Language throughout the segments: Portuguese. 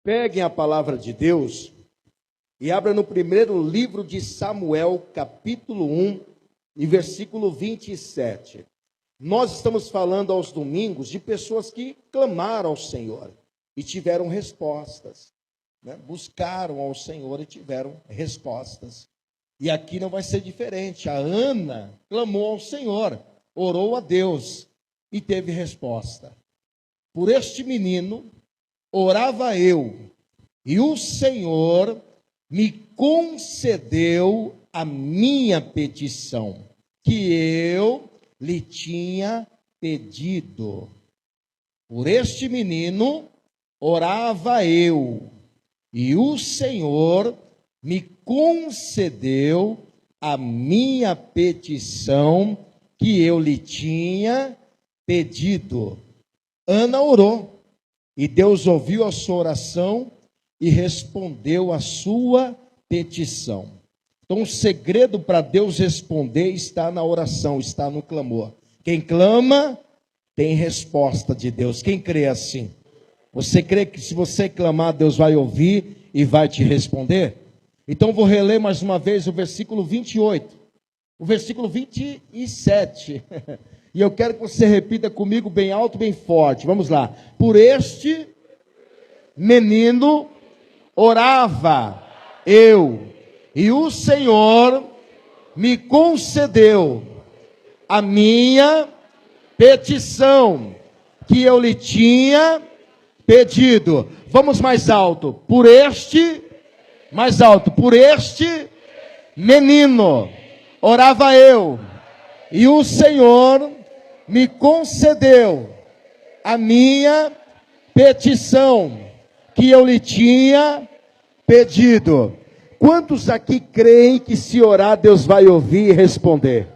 Peguem a palavra de Deus e abra no primeiro livro de Samuel, capítulo 1, e versículo 27. Nós estamos falando aos domingos de pessoas que clamaram ao Senhor e tiveram respostas, né? Buscaram ao Senhor e tiveram respostas. E aqui não vai ser diferente. A Ana clamou ao Senhor, orou a Deus e teve resposta. Por este menino orava eu, e o Senhor me concedeu a minha petição, que eu lhe tinha pedido. Por este menino orava eu, e o Senhor me concedeu a minha petição, que eu lhe tinha pedido. Ana orou, e Deus ouviu a sua oração e respondeu a sua petição. Então, o segredo para Deus responder está na oração, está no clamor. Quem clama, tem resposta de Deus. Quem crê assim? Você crê que se você clamar, Deus vai ouvir e vai te responder? Então, vou reler mais uma vez o versículo 28, o versículo 27. E eu quero que você repita comigo bem alto, bem forte. Vamos lá. Por este menino orava eu, e o Senhor me concedeu a minha petição, que eu lhe tinha pedido. Vamos mais alto. Por este, mais alto. Por este menino orava eu, e o Senhor me concedeu a minha petição, que eu lhe tinha pedido. Quantos aqui creem que se orar Deus vai ouvir e responder?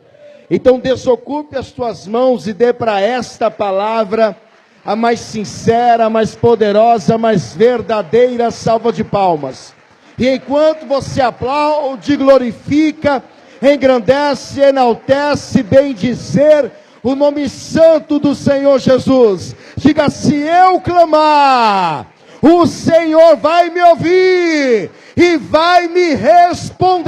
Então desocupe as tuas mãos e dê para esta palavra a mais sincera, a mais poderosa, a mais verdadeira salva de palmas. E enquanto você aplaude, glorifica, engrandece, enaltece, bem dizer o nome santo do Senhor Jesus. Diga: se eu clamar, o Senhor vai me ouvir e vai me responder.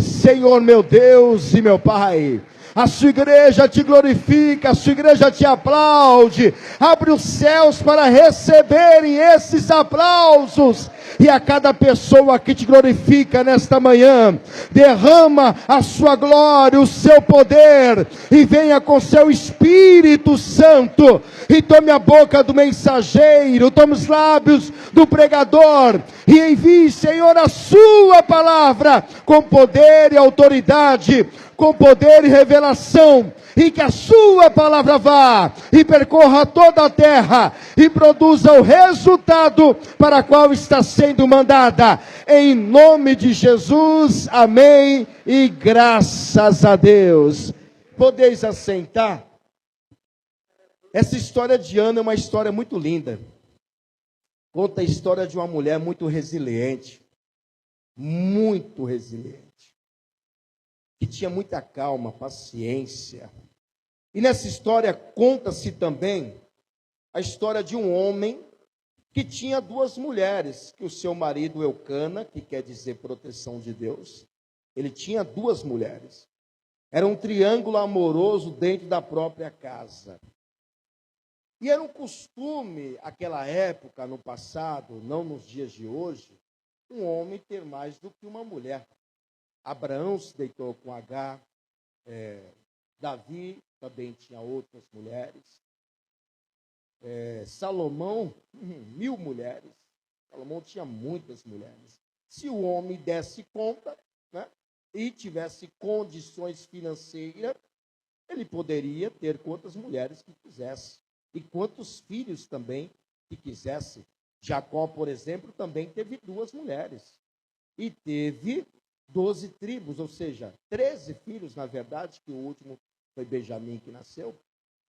Senhor, meu Deus e meu Pai, a sua igreja te glorifica, a sua igreja te aplaude. Abre os céus para receberem esses aplausos. E a cada pessoa que te glorifica nesta manhã, derrama a sua glória, o seu poder, e venha com seu Espírito Santo, e tome a boca do mensageiro, tome os lábios do pregador, e envie, Senhor, a sua palavra, com poder e autoridade, com poder e revelação, e que a sua palavra vá e percorra toda a terra e produza o resultado para qual está sendo mandada, em nome de Jesus, amém e graças a Deus. Podeis assentar. Essa história de Ana é uma história muito linda, conta a história de uma mulher muito resiliente, que tinha muita calma, paciência. E nessa história conta-se também a história de um homem que tinha duas mulheres, que o seu marido Eucana, que quer dizer proteção de Deus, ele tinha duas mulheres. Era um triângulo amoroso dentro da própria casa. E era um costume, aquela época, no passado, não nos dias de hoje, um homem ter mais do que uma mulher. Abraão se deitou com Agar, Davi também tinha outras mulheres, Salomão, 1000 mulheres, Salomão tinha muitas mulheres. Se o homem desse conta, né, e tivesse condições financeiras, ele poderia ter quantas mulheres que quisesse, e quantos filhos também que quisesse. Jacó, por exemplo, também teve 2 mulheres, e teve 12 tribos, ou seja, 13 filhos, na verdade, que o último foi Benjamim que nasceu.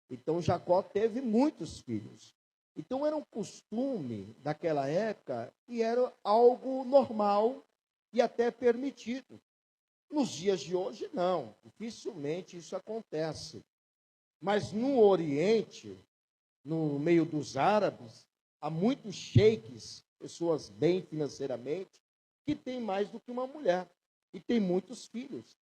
Então, Jacó teve muitos filhos. Então, era um costume daquela época e era algo normal e até permitido. Nos dias de hoje, não. Dificilmente isso acontece. Mas no Oriente, no meio dos árabes, há muitos sheiks, pessoas bem financeiramente, que têm mais do que uma mulher e têm muitos filhos.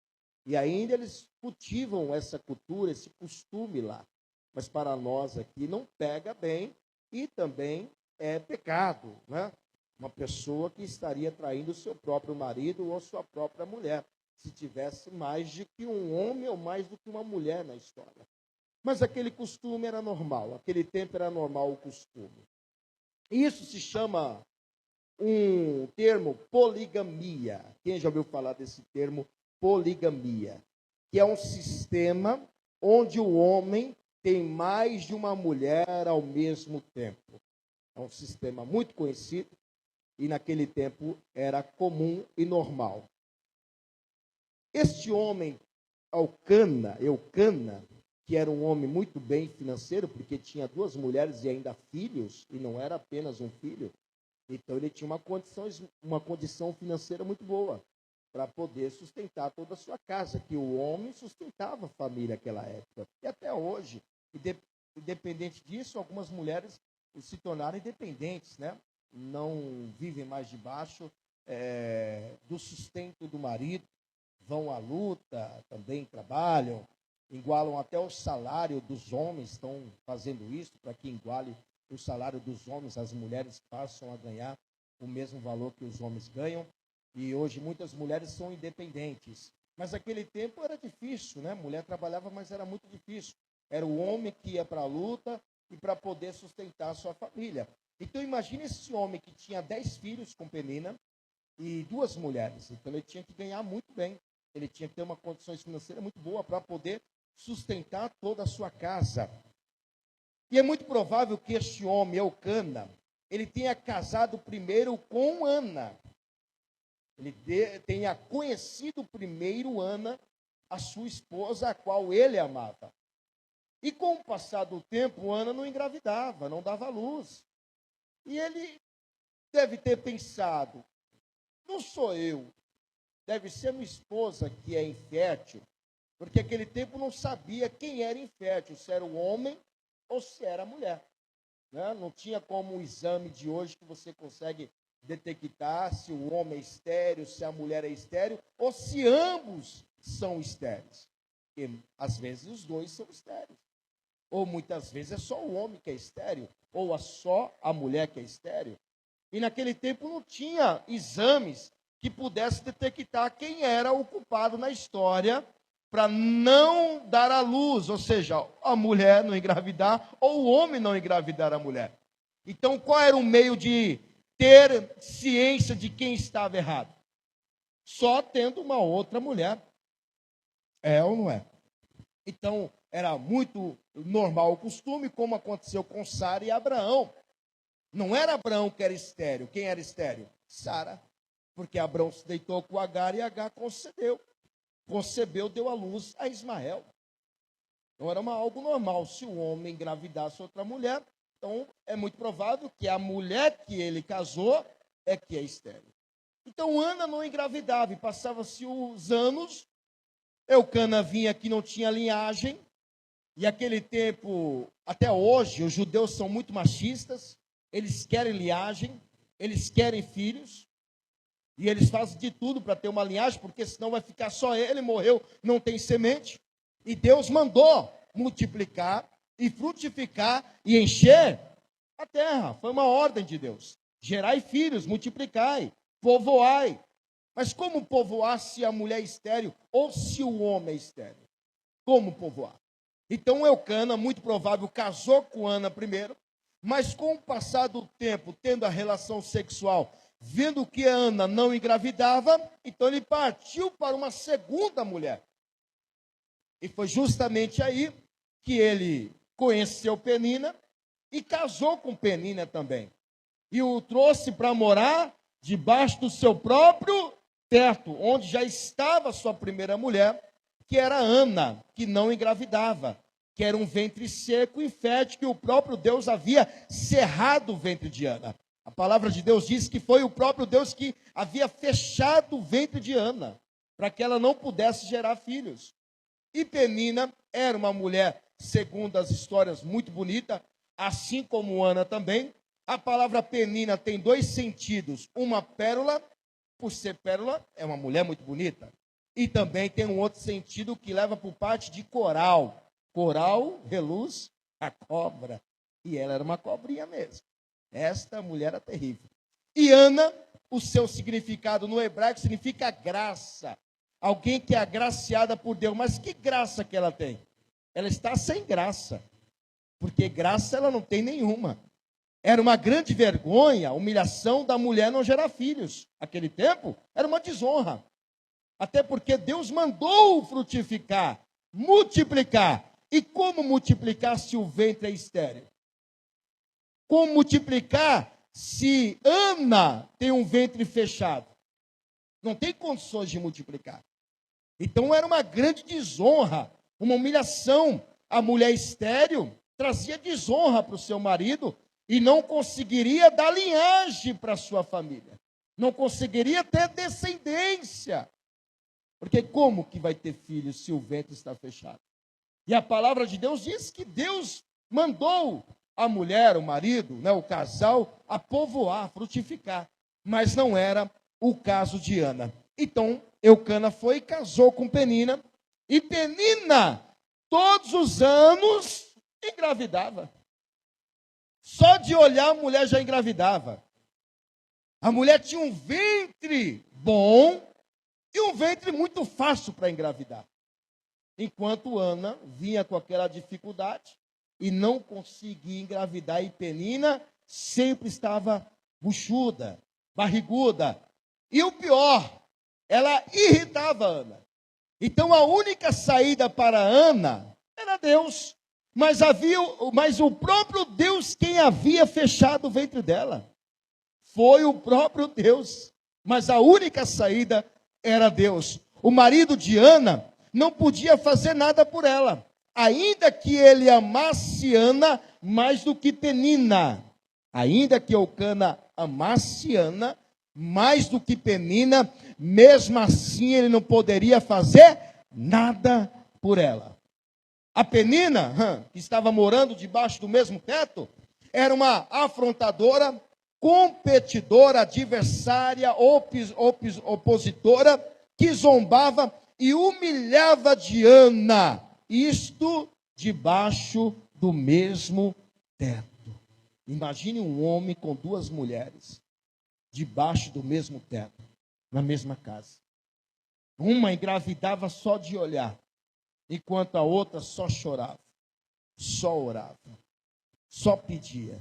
E ainda eles cultivam essa cultura, esse costume lá. Mas para nós aqui não pega bem e também é pecado, né? Uma pessoa que estaria traindo o seu próprio marido ou sua própria mulher, se tivesse mais de que um homem ou mais do que uma mulher na história. Mas aquele costume era normal, aquele tempo era normal o costume. Isso se chama um termo poligamia. Quem já ouviu falar desse termo poligamia? Que é um sistema onde o homem tem mais de uma mulher ao mesmo tempo. É um sistema muito conhecido e naquele tempo era comum e normal. Este homem, Eucana, que era um homem muito bem financeiro, porque tinha 2 mulheres e ainda filhos, e não era apenas um filho, então ele tinha uma condição financeira muito boa, para poder sustentar toda a sua casa, que o homem sustentava a família naquela época. E até hoje, independente disso, algumas mulheres se tornaram independentes, né? Não vivem mais debaixo do sustento do marido, vão à luta, também trabalham, igualam até o salário dos homens, estão fazendo isso para que iguale o salário dos homens, as mulheres passam a ganhar o mesmo valor que os homens ganham, e hoje muitas mulheres são independentes. Mas naquele tempo era difícil, né? A mulher trabalhava, mas era muito difícil. Era o homem que ia para a luta e para poder sustentar a sua família. Então imagine esse homem que tinha 10 filhos com Penina e 2 mulheres. Então ele tinha que ganhar muito bem. Ele tinha que ter uma condição financeira muito boa para poder sustentar toda a sua casa. E é muito provável que este homem, Eucana, ele tenha casado primeiro com Ana. Ele tenha conhecido primeiro Ana, a sua esposa, a qual ele amava. E com o passar do tempo, Ana não engravidava, não dava luz. E ele deve ter pensado, não sou eu, deve ser minha esposa que é infértil, porque naquele tempo não sabia quem era infértil, se era o homem ou se era a mulher. Né? Não tinha como o exame de hoje que você consegue detectar se o homem é estéril, se a mulher é estéril, ou se ambos são estéreis. Porque às vezes os dois são estéreis. Ou muitas vezes é só o homem que é estéril, ou é só a mulher que é estéril. E naquele tempo não tinha exames que pudesse detectar quem era o culpado na história para não dar à luz, ou seja, a mulher não engravidar ou o homem não engravidar a mulher. Então, qual era o meio de ter ciência de quem estava errado? Só tendo uma outra mulher. É ou não é? Então, era muito normal o costume, como aconteceu com Sara e Abraão. Não era Abraão que era estéril. Quem era estéril? Sara. Porque Abraão se deitou com Agar e Agar concebeu. Concebeu, deu à luz a Ismael. Então era algo normal. Se o homem engravidasse outra mulher, então é muito provável que a mulher que ele casou é que é estéril. Então Ana não engravidava e passava-se os anos. Eucana vinha que não tinha linhagem. E aquele tempo, até hoje, os judeus são muito machistas. Eles querem linhagem, eles querem filhos. E eles fazem de tudo para ter uma linhagem, porque senão vai ficar só ele, morreu, não tem semente. E Deus mandou multiplicar e frutificar e encher a terra. Foi uma ordem de Deus. Gerai filhos, multiplicai, povoai. Mas como povoar se a mulher é estéril ou se o homem é estéril? Como povoar? Então Eucana, muito provável, casou com Ana primeiro, mas com o passar do tempo, tendo a relação sexual, vendo que Ana não engravidava, então ele partiu para uma segunda mulher. E foi justamente aí que ele conheceu Penina e casou com Penina também. E o trouxe para morar debaixo do seu próprio teto, onde já estava sua primeira mulher, que era Ana, que não engravidava, que era um ventre seco e fértil, que o próprio Deus havia cerrado o ventre de Ana. A palavra de Deus diz que foi o próprio Deus que havia fechado o ventre de Ana, para que ela não pudesse gerar filhos. E Penina era uma mulher, segundo as histórias, muito bonita, assim como Ana também, A palavra penina tem dois sentidos. Uma pérola, por ser pérola, é uma mulher muito bonita. E também tem um outro sentido que leva por parte de coral. Coral, reluz, a cobra. E ela era uma cobrinha mesmo. Esta mulher era terrível. E Ana, o seu significado no hebraico significa graça. Alguém que é agraciada por Deus. Mas que graça que ela tem? Ela está sem graça. Porque graça ela não tem nenhuma. Era uma grande vergonha, humilhação da mulher não gerar filhos. Naquele tempo, era uma desonra. Até porque Deus mandou frutificar, multiplicar. E como multiplicar se o ventre é estéril? Como multiplicar se Ana tem um ventre fechado? Não tem condições de multiplicar. Então era uma grande desonra, uma humilhação. A mulher estéril trazia desonra para o seu marido e não conseguiria dar linhagem para a sua família. Não conseguiria ter descendência. Porque como que vai ter filho se o ventre está fechado? E a palavra de Deus diz que Deus mandou a mulher, o marido, o casal, a povoar, frutificar. Mas não era o caso de Ana. Então, Eucana foi e casou com Penina. E Penina, todos os anos, engravidava. Só de olhar a mulher já engravidava. A mulher tinha um ventre bom e um ventre muito fácil para engravidar. Enquanto Ana vinha com aquela dificuldade e não conseguia engravidar. E Penina sempre estava buchuda, barriguda. E o pior, ela irritava Ana. Então a única saída para Ana era Deus. Mas o próprio Deus quem havia fechado o ventre dela. Foi o próprio Deus. Mas a única saída era Deus. O marido de Ana não podia fazer nada por ela. Ainda que ele amasse Ana mais do que Penina. Ainda que Eucana amasse Ana mais do que Penina, mesmo assim ele não poderia fazer nada por ela. A Penina, que estava morando debaixo do mesmo teto, era uma afrontadora, competidora, adversária, opositora, que zombava e humilhava Diana. Isto debaixo do mesmo teto. Imagine um homem com duas mulheres, debaixo do mesmo teto, na mesma casa. Uma engravidava só de olhar, enquanto a outra só chorava, só orava, só pedia.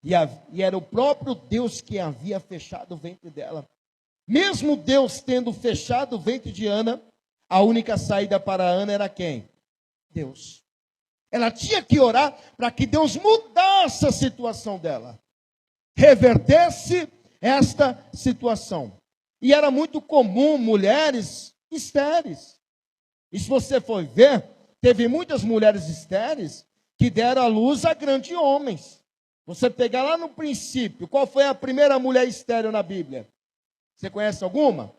E era o próprio Deus que havia fechado o ventre dela. Mesmo Deus tendo fechado o ventre de Ana, a única saída para Ana era quem? Deus. Ela tinha que orar para que Deus mudasse a situação dela, revertesse esta situação. E era muito comum mulheres estéreis. E se você for ver, teve muitas mulheres estéreis que deram à luz a grandes homens. Você pegar lá no princípio, qual foi a primeira mulher estéril na Bíblia? Você conhece alguma?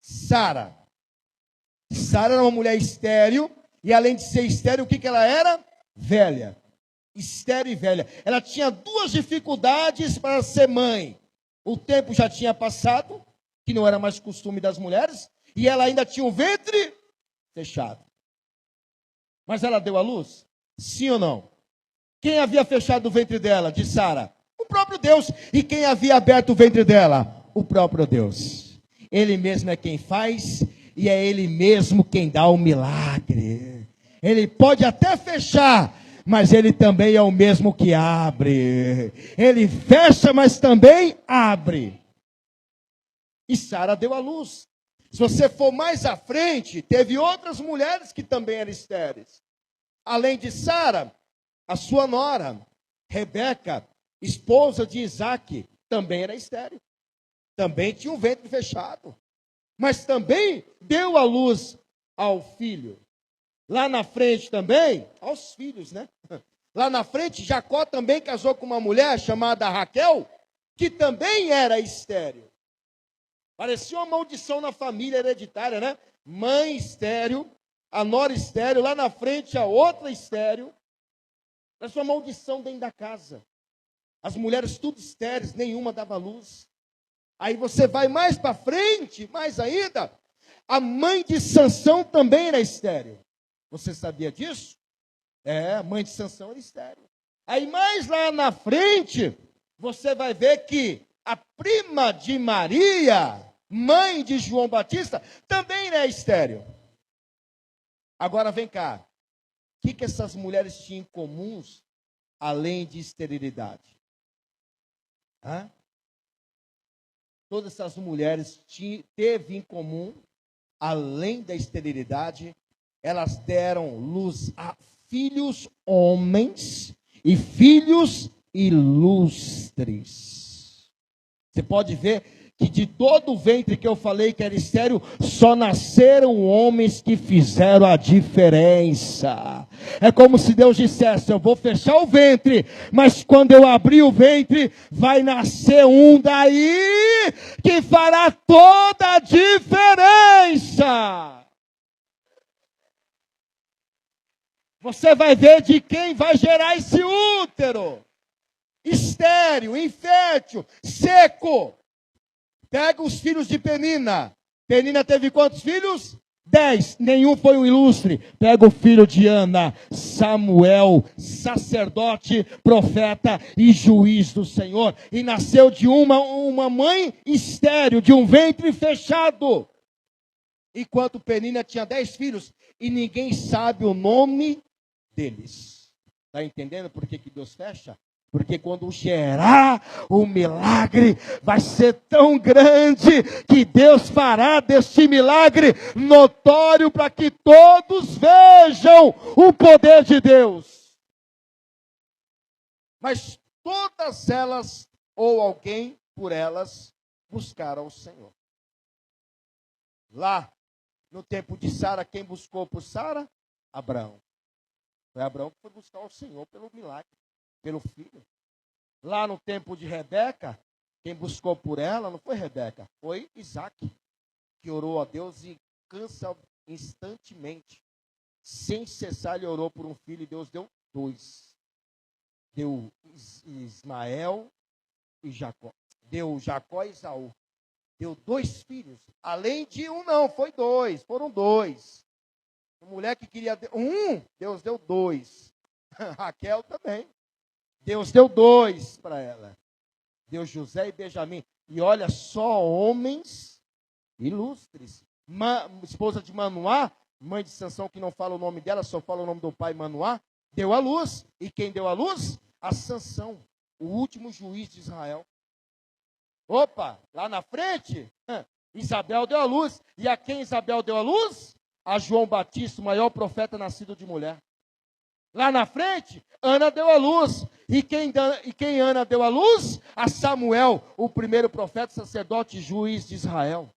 Sara. Sara era uma mulher estéril, e além de ser estéril, o que ela era? Velha. Estéril e velha. Ela tinha duas dificuldades para ser mãe. O tempo já tinha passado, que não era mais costume das mulheres, e ela ainda tinha um ventre fechado. Mas ela deu à luz? Sim ou não? Quem havia fechado o ventre dela, de Sara? O próprio Deus. E quem havia aberto o ventre dela? O próprio Deus. Ele mesmo é quem faz e é Ele mesmo quem dá o milagre. Ele pode até fechar, mas Ele também é o mesmo que abre. Ele fecha, mas também abre. E Sara deu à luz. Se você for mais à frente, teve outras mulheres que também eram estéreis. Além de Sara, a sua nora, Rebeca, esposa de Isaac, também era estéril. Também tinha um ventre fechado. Mas também deu à luz ao filho. Lá na frente também, aos filhos, né? Lá na frente, Jacó também casou com uma mulher chamada Raquel, que também era estéril. Parecia uma maldição na família hereditária, né? Mãe estéril, a nora estéril, lá na frente a outra estéril. Parece uma maldição dentro da casa. As mulheres tudo estéreis, nenhuma dava luz. Aí você vai mais para frente, mais ainda, a mãe de Sansão também era estéril. Você sabia disso? A mãe de Sansão era estéril. Aí mais lá na frente, você vai ver que a prima de Maria, mãe de João Batista, também era estéril. Agora vem cá. O que essas mulheres tinham em comum, além de esterilidade? Todas essas mulheres teve em comum, além da esterilidade, elas deram luz a filhos homens e filhos ilustres. Você pode ver que de todo o ventre que eu falei que era estéril, só nasceram homens que fizeram a diferença. É como se Deus dissesse: eu vou fechar o ventre, mas quando eu abrir o ventre, vai nascer um daí que fará toda a diferença. Você vai ver de quem vai gerar esse útero. Estéril, infértil, seco. Pega os filhos de Penina. Penina teve quantos filhos? 10. Nenhum foi um ilustre. Pega o filho de Ana, Samuel, sacerdote, profeta e juiz do Senhor. E nasceu de uma mãe estéril, de um ventre fechado. Enquanto Penina tinha 10 filhos e ninguém sabe o nome deles. Está entendendo por que Deus fecha? Porque quando gerar o milagre, vai ser tão grande que Deus fará deste milagre notório para que todos vejam o poder de Deus. Mas todas elas, ou alguém por elas, buscaram o Senhor. Lá, no tempo de Sara, quem buscou por Sara? Abraão. Foi Abraão que foi buscar o Senhor pelo milagre. Pelo filho. Lá no tempo de Rebeca, quem buscou por ela não foi Rebeca, foi Isaac, que orou a Deus e cansa instantemente. Sem cessar, ele orou por um filho e Deus deu 2. Deu Ismael e Jacó. Deu Jacó e Esaú. Deu 2 filhos. Além de um, não, foi 2. Foram 2. A mulher que queria Deus deu 2. Raquel também. Deus deu 2 para ela. Deu José e Benjamim. E olha só, homens ilustres. Esposa de Manoá, mãe de Sansão, que não fala o nome dela, só fala o nome do pai, Manoá, deu a luz. E quem deu a luz? A Sansão, o último juiz de Israel. Opa, lá na frente, Isabel deu a luz. E a quem Isabel deu a luz? A João Batista, o maior profeta nascido de mulher. Lá na frente, Ana deu a luz. E quem Ana deu a luz? A Samuel, o primeiro profeta, sacerdote e juiz de Israel.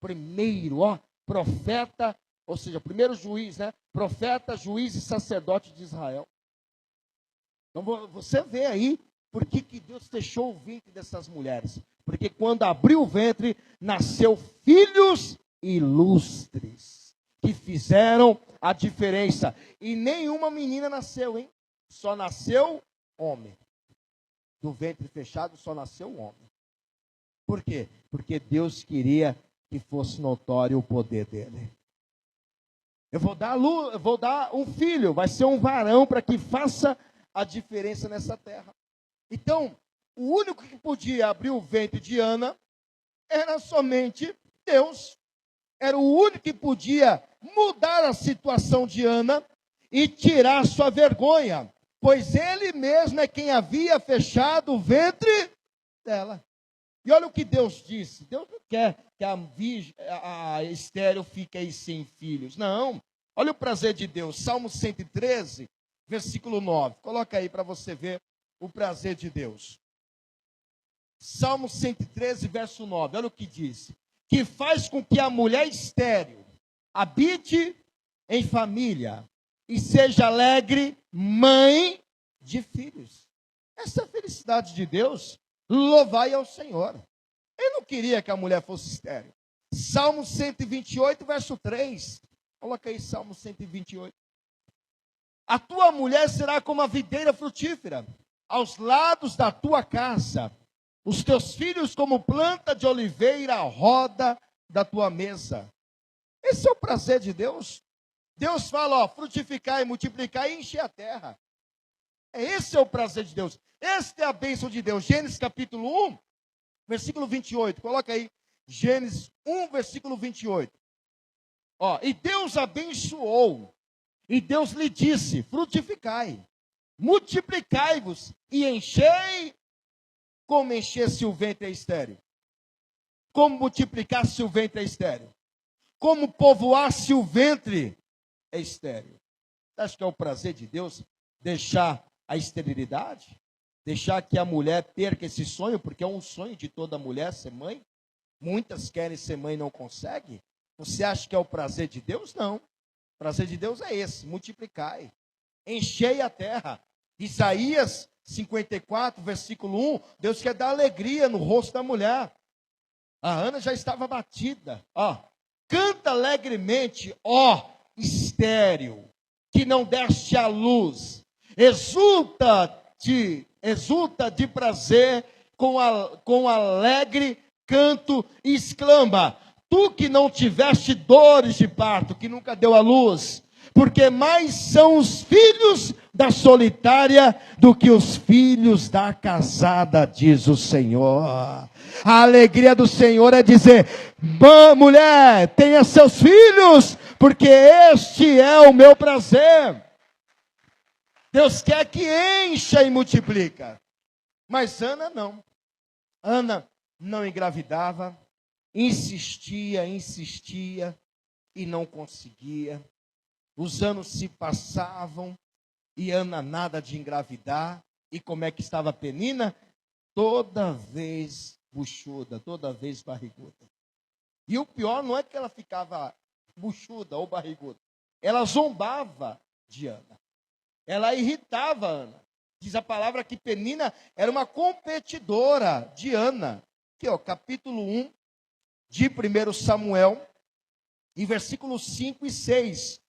Primeiro, profeta, ou seja, primeiro juiz, né? Profeta, juiz e sacerdote de Israel. Então você vê aí por que Deus fechou o ventre dessas mulheres. Porque quando abriu o ventre, nasceu filhos ilustres, que fizeram a diferença. E nenhuma menina nasceu, hein? Só nasceu homem. Do ventre fechado só nasceu homem. Por quê? Porque Deus queria que fosse notório o poder dele. Eu vou dar um filho, vai ser um varão para que faça a diferença nessa terra. Então, o único que podia abrir o ventre de Ana era somente Deus. Era o único que podia mudar a situação de Ana e tirar sua vergonha, pois ele mesmo é quem havia fechado o ventre dela. E olha o que Deus disse. Deus não quer que a estéril fique aí sem filhos. Não. Olha o prazer de Deus. Salmo 113, versículo 9. Coloca aí para você ver o prazer de Deus. Salmo 113, verso 9. Olha o que diz. Que faz com que a mulher estéril habite em família e seja alegre mãe de filhos. Essa é a felicidade de Deus. Louvai ao Senhor. Ele não queria que a mulher fosse estéril. Salmo 128, verso 3. Coloca aí Salmo 128. A tua mulher será como a videira frutífera, aos lados da tua casa, os teus filhos como planta de oliveira à roda da tua mesa. Esse é o prazer de Deus. Deus fala, frutificar e multiplicar e encher a terra. Esse é o prazer de Deus. Esta é a bênção de Deus. Gênesis capítulo 1, versículo 28. Coloca aí. Gênesis 1, versículo 28. E Deus abençoou. E Deus lhe disse, frutificai, multiplicai-vos e enchei, como encher-se o ventre é estéril. Como multiplicar-se o ventre é estéril. Como povoar-se o ventre é estéril. Você acha que é o prazer de Deus deixar a esterilidade? Deixar que a mulher perca esse sonho, porque é um sonho de toda mulher ser mãe? Muitas querem ser mãe e não conseguem. Você acha que é o prazer de Deus? Não. O prazer de Deus é esse, multiplicai, enchei a terra. Isaías 54, versículo 1, Deus quer dar alegria no rosto da mulher. A Ana já estava abatida. Canta alegremente, estéril, que não deste à luz. Exulta de prazer com alegre canto e exclama: tu que não tiveste dores de parto, que nunca deu à luz, porque mais são os filhos da solitária do que os filhos da casada, diz o Senhor. A alegria do Senhor é dizer: mulher, tenha seus filhos, porque este é o meu prazer. Deus quer que encha e multiplica. Mas Ana não. Ana não engravidava, insistia e não conseguia. Os anos se passavam e Ana nada de engravidar. E como é que estava Penina? Toda vez buchuda, toda vez barriguda. E o pior não é que ela ficava buchuda ou barriguda. Ela zombava de Ana. Ela irritava Ana. Diz a palavra que Penina era uma competidora de Ana. Aqui, capítulo 1 de 1 Samuel, em versículos 5 e 6.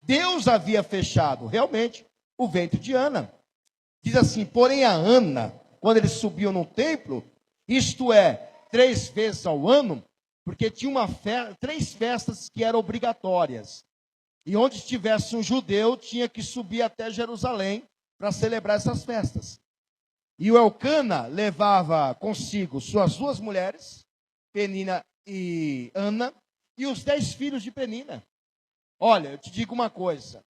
Deus havia fechado, realmente, o ventre de Ana. Diz assim: porém a Ana, quando eles subiam no templo, isto é, 3 vezes ao ano, porque tinha 3 festas que eram obrigatórias. E onde estivesse um judeu, tinha que subir até Jerusalém para celebrar essas festas. E o Elcana levava consigo suas 2 mulheres, Penina e Ana, e os 10 filhos de Penina. Olha, eu te digo uma coisa.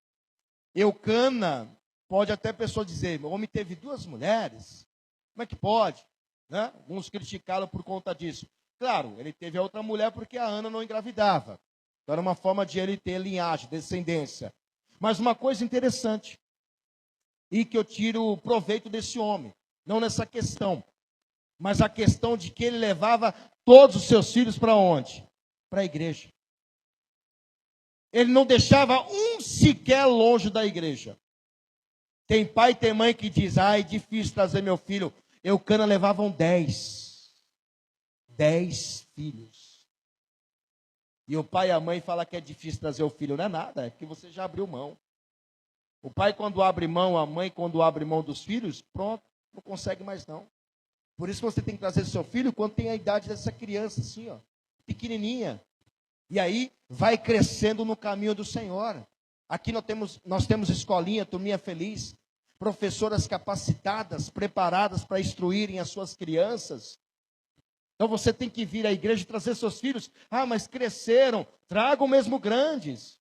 Elcana, pode até a pessoa dizer, o homem teve 2 mulheres, como é que pode? Né? Alguns criticaram por conta disso. Claro, ele teve a outra mulher porque a Ana não engravidava. Então era uma forma de ele ter linhagem, descendência. Mas uma coisa interessante, e que eu tiro proveito desse homem, não nessa questão, mas a questão de que ele levava todos os seus filhos para onde? Para a igreja. Ele não deixava um sequer longe da igreja. Tem pai e tem mãe que diz, é difícil trazer meu filho. Eucana levavam 10 filhos. E o pai e a mãe falam que é difícil trazer o filho. Não é nada, é que você já abriu mão. O pai quando abre mão, a mãe quando abre mão dos filhos, pronto, não consegue mais não. Por isso você tem que trazer seu filho quando tem a idade dessa criança, assim, pequenininha. E aí vai crescendo no caminho do Senhor. Aqui nós temos escolinha, turminha feliz, professoras capacitadas, preparadas para instruírem as suas crianças. Então você tem que vir à igreja e trazer seus filhos. Mas cresceram, tragam mesmo grandes.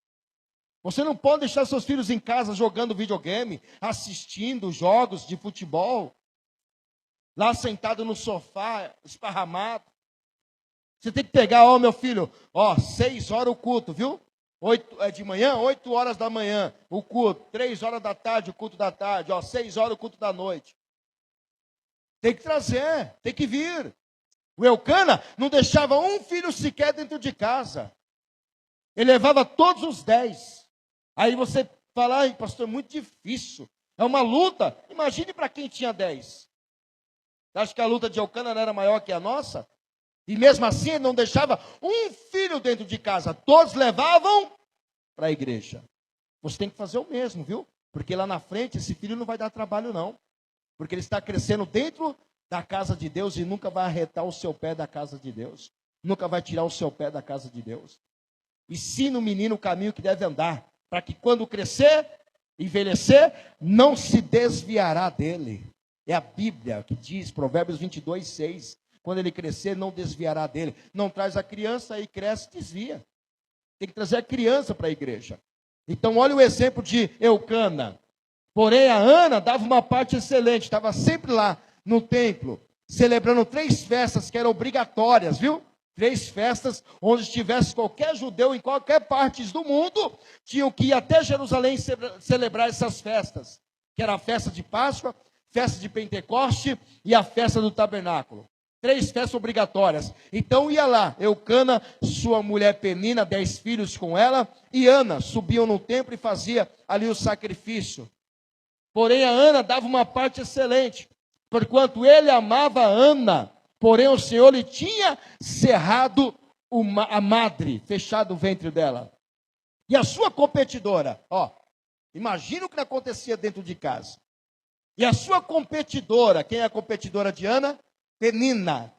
Você não pode deixar seus filhos em casa jogando videogame, assistindo jogos de futebol, lá sentado no sofá, esparramado. Você tem que pegar, meu filho, 6 horas o culto, viu? 8 de manhã, 8 horas da manhã, o culto. 3 horas da tarde, o culto da tarde. 6 horas, o culto da noite. Tem que trazer, tem que vir. O Eucana não deixava um filho sequer dentro de casa. Ele levava todos os 10. Aí você fala, pastor, é muito difícil. É uma luta. Imagine para quem tinha 10. Você acha que a luta de Eucana não era maior que a nossa? E mesmo assim ele não deixava um filho dentro de casa. Todos levavam para a igreja. Você tem que fazer o mesmo, viu? Porque lá na frente esse filho não vai dar trabalho não. Porque ele está crescendo dentro da casa de Deus e nunca vai arretar o seu pé da casa de Deus. Nunca vai tirar o seu pé da casa de Deus. Ensina o menino o caminho que deve andar, para que quando crescer, envelhecer, não se desviará dele. É a Bíblia que diz, Provérbios 22:6, quando ele crescer, não desviará dele. Não traz a criança, aí cresce, desvia. Tem que trazer a criança para a igreja. Então, olha o exemplo de Eucana. Porém, a Ana dava uma parte excelente, estava sempre lá no templo, celebrando 3 festas que eram obrigatórias, viu? 3 festas, onde estivesse qualquer judeu em qualquer parte do mundo, tinham que ir até Jerusalém celebrar essas festas, que era a festa de Páscoa, festa de Pentecoste e a festa do tabernáculo. 3 festas obrigatórias. Então ia lá, Eucana, sua mulher Penina, 10 filhos com ela, e Ana subiam no templo e fazia ali o sacrifício. Porém a Ana dava uma parte excelente, porquanto ele amava Ana, porém o Senhor lhe tinha cerrado a madre, fechado o ventre dela. E a sua competidora, imagina o que acontecia dentro de casa. E a sua competidora, quem é a competidora de Ana? Penina,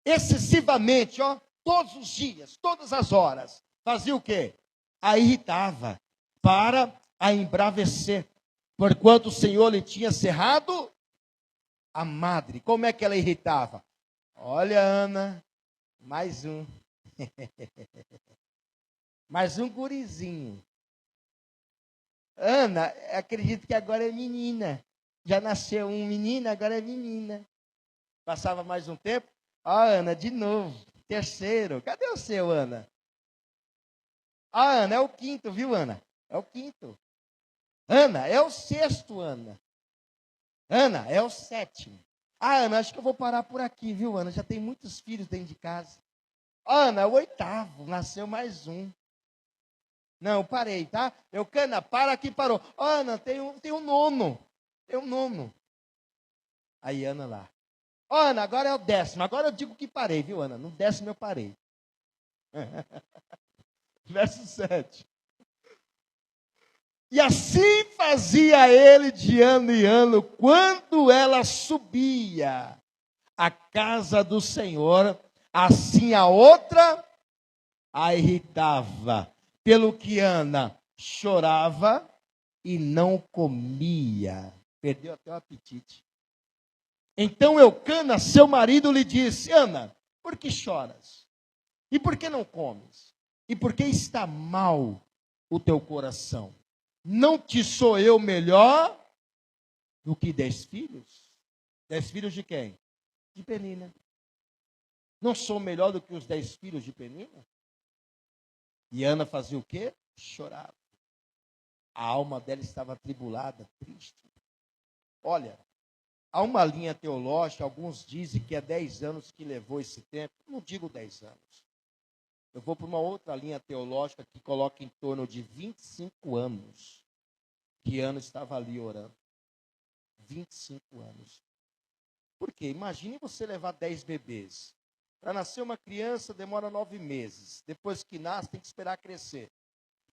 excessivamente, todos os dias, todas as horas, fazia o quê? A irritava, para a embravecer, porquanto o Senhor lhe tinha cerrado a madre. Como é que ela irritava? Olha, Ana, mais um. Mais um gurizinho. Ana, acredito que agora é menina. Já nasceu um menino, agora é menina. Passava mais um tempo. Ana, de novo. Terceiro. Cadê o seu, Ana? Ana, é o 5º, viu, Ana? É o 5º. Ana, é o 6º, Ana. Ana, é o 7º. Ana, acho que eu vou parar por aqui, viu, Ana? Já tem muitos filhos dentro de casa. Ana, é o 8º. Nasceu mais um. Não, parei, tá? Eucana, para aqui, parou. Ana, tem um 9º. Tem um 9º. Aí, Ana lá. Ana, agora é o 10º. Agora eu digo que parei, viu, Ana? No 10º eu parei. Verso 7. E assim fazia ele de ano em ano, quando ela subia à casa do Senhor, assim a outra a irritava, pelo que Ana chorava e não comia. Perdeu até o apetite. Então Eucana, seu marido, lhe disse: Ana, por que choras? E por que não comes? E por que está mal o teu coração? Não te sou eu melhor do que 10 filhos? 10 filhos de quem? De Penina. Não sou melhor do que os 10 filhos de Penina? E Ana fazia o quê? Chorava. A alma dela estava atribulada, triste. Olha, há uma linha teológica, alguns dizem que é 10 anos que levou esse tempo. Não digo 10 anos. Eu vou para uma outra linha teológica que coloca em torno de 25 anos que Ana estava ali orando. 25 anos. Por quê? Imagine você levar 10 bebês. Para nascer uma criança demora 9 meses. Depois que nasce, tem que esperar crescer.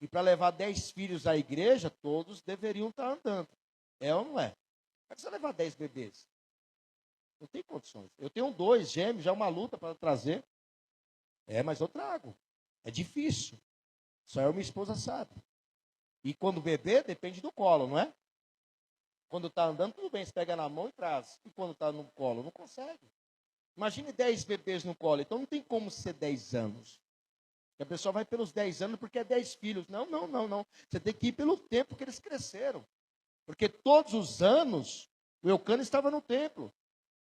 E para levar 10 filhos à igreja, todos deveriam estar andando. É ou não é? Como é que você levar 10 bebês? Não tem condições. Eu tenho 2 gêmeos, já é uma luta para trazer. Mas eu trago. É difícil. Só eu e minha esposa sabe. E quando bebê, depende do colo, não é? Quando está andando, tudo bem, você pega na mão e traz. E quando está no colo, não consegue. Imagine 10 bebês no colo. Então não tem como ser 10 anos. A pessoa vai pelos 10 anos porque é 10 filhos. Não. Você tem que ir pelo tempo que eles cresceram. Porque todos os anos, o Eucana estava no templo,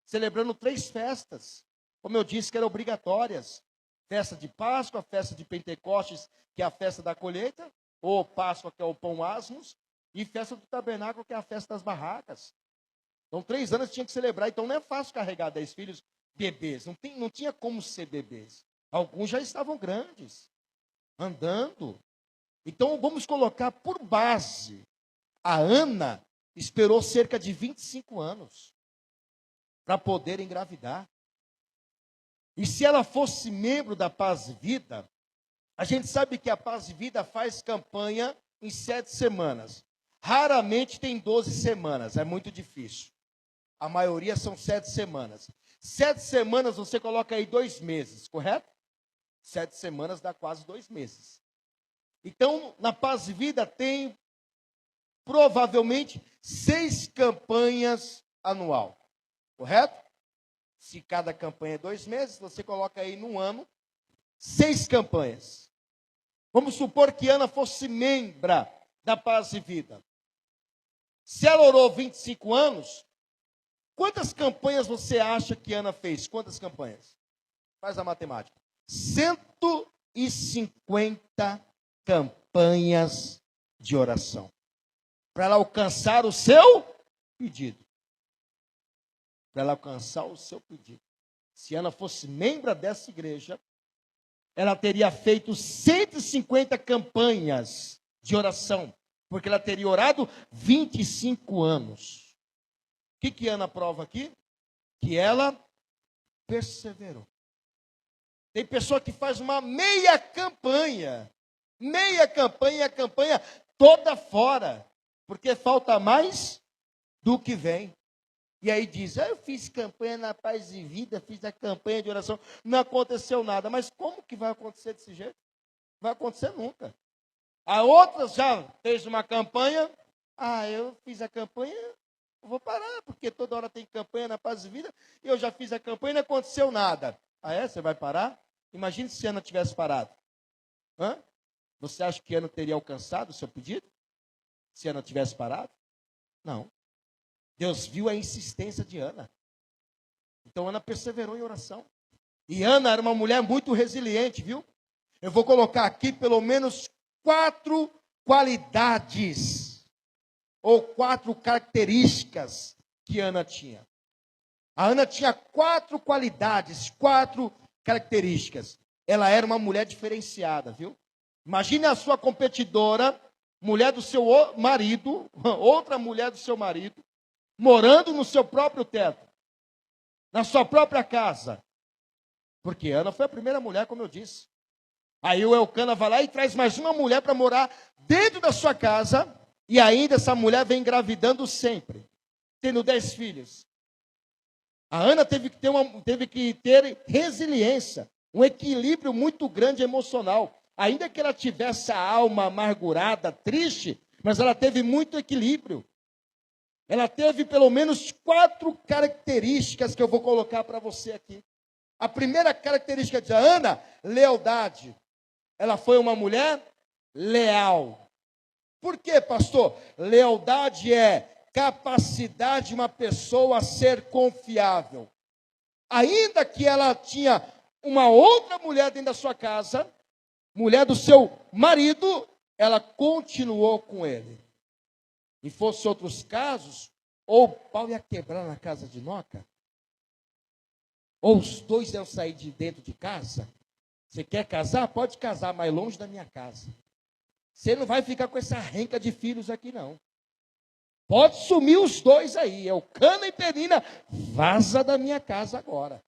celebrando 3 festas. Como eu disse, que eram obrigatórias. Festa de Páscoa, festa de Pentecostes, que é a festa da colheita, ou Páscoa, que é o pão asmos, e festa do tabernáculo, que é a festa das barracas. Então, 3 anos tinha que celebrar. Então, não é fácil carregar 10 filhos bebês. Não tinha como ser bebês. Alguns já estavam grandes, andando. Então, vamos colocar por base. A Ana esperou cerca de 25 anos para poder engravidar. E se ela fosse membro da Paz e Vida, a gente sabe que a Paz e Vida faz campanha em 7 semanas. Raramente tem 12 semanas, é muito difícil. A maioria são 7 semanas. 7 semanas você coloca aí 2 meses, correto? 7 semanas dá quase 2 meses. Então, na Paz e Vida tem provavelmente 6 campanhas anual, correto? Se cada campanha é 2 meses, você coloca aí num ano 6 campanhas. Vamos supor que Ana fosse membra da Paz e Vida. Se ela orou 25 anos, quantas campanhas você acha que Ana fez? Quantas campanhas? Faz a matemática. 150 campanhas de oração. Para ela alcançar o seu pedido. Para ela alcançar o seu pedido. Se Ana fosse membro dessa igreja, ela teria feito 150 campanhas de oração. Porque ela teria orado 25 anos. O que Ana prova aqui? Que ela perseverou. Tem pessoa que faz uma meia campanha e a campanha toda fora, porque falta mais do que vem. E aí diz, eu fiz campanha na Paz e Vida, fiz a campanha de oração, não aconteceu nada. Mas como que vai acontecer desse jeito? Não vai acontecer nunca. A outra já fez uma campanha, eu fiz a campanha, eu vou parar, porque toda hora tem campanha na Paz e Vida, e eu já fiz a campanha e não aconteceu nada. Você vai parar? Imagine se Ana tivesse parado. Você acha que Ana teria alcançado o seu pedido? Se Ana tivesse parado? Não. Deus viu a insistência de Ana. Então Ana perseverou em oração. E Ana era uma mulher muito resiliente, viu? Eu vou colocar aqui pelo menos 4 qualidades, ou 4 características que Ana tinha. A Ana tinha 4 qualidades, 4 características. Ela era uma mulher diferenciada, viu? Imagine a sua competidora, mulher do seu marido, outra mulher do seu marido, morando no seu próprio teto, na sua própria casa. Porque Ana foi a primeira mulher, como eu disse. Aí o Elcana vai lá e traz mais uma mulher para morar dentro da sua casa, e ainda essa mulher vem engravidando sempre, tendo 10 filhos. A Ana teve que ter resiliência, um equilíbrio muito grande emocional. Ainda que ela tivesse a alma amargurada, triste, mas ela teve muito equilíbrio. Ela teve pelo menos 4 características que eu vou colocar para você aqui. A primeira característica de Ana, lealdade. Ela foi uma mulher leal. Por quê, pastor? Lealdade é capacidade de uma pessoa a ser confiável. Ainda que ela tinha uma outra mulher dentro da sua casa, mulher do seu marido, ela continuou com ele. E fosse outros casos, ou o pau ia quebrar na casa de Noca, ou os dois iam sair de dentro de casa. Você quer casar? Pode casar, mas longe da minha casa. Você não vai ficar com essa renca de filhos aqui, não. Pode sumir os dois aí, Elcana e Penina, vaza da minha casa agora.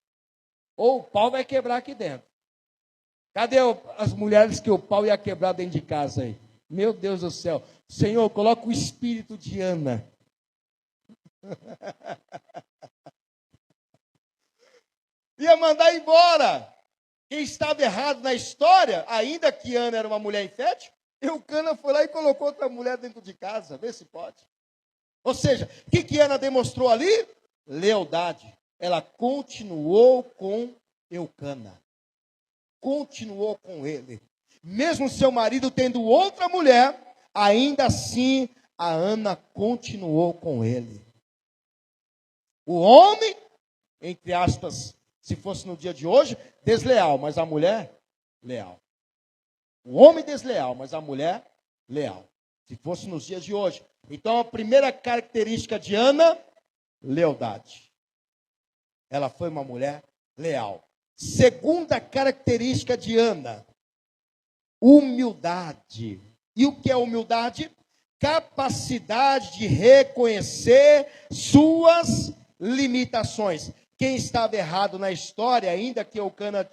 Ou o pau vai quebrar aqui dentro. Cadê as mulheres que o pau ia quebrar dentro de casa aí? Meu Deus do céu. Senhor, coloca o espírito de Ana. Ia mandar embora. Quem estava errado na história, ainda que Ana era uma mulher infértil, Elcana foi lá e colocou outra mulher dentro de casa. Vê se pode. Ou seja, o que Ana demonstrou ali? Lealdade. Ela continuou com Elcana. Continuou com ele. Mesmo seu marido tendo outra mulher, ainda assim a Ana continuou com ele. O homem, entre aspas, se fosse no dia de hoje, desleal, mas a mulher, leal. O homem desleal, mas a mulher, leal. Se fosse nos dias de hoje. Então a primeira característica de Ana, lealdade. Ela foi uma mulher leal. Segunda característica de Ana, humildade. E o que é humildade? Capacidade de reconhecer suas limitações. Quem estava errado na história, ainda que Elcana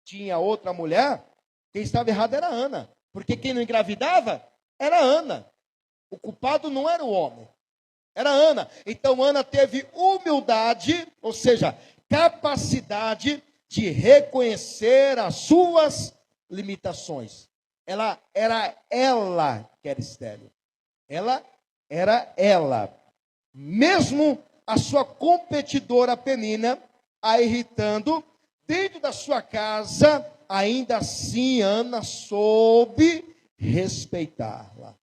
tinha outra mulher, quem estava errado era Ana. Porque quem não engravidava era Ana. O culpado não era o homem, Era Ana. Então Ana teve humildade, ou seja, capacidade de reconhecer as suas limitações. Ela que era estéril. Ela. Mesmo a sua competidora Penina a irritando, dentro da sua casa, ainda assim Ana soube respeitá-la.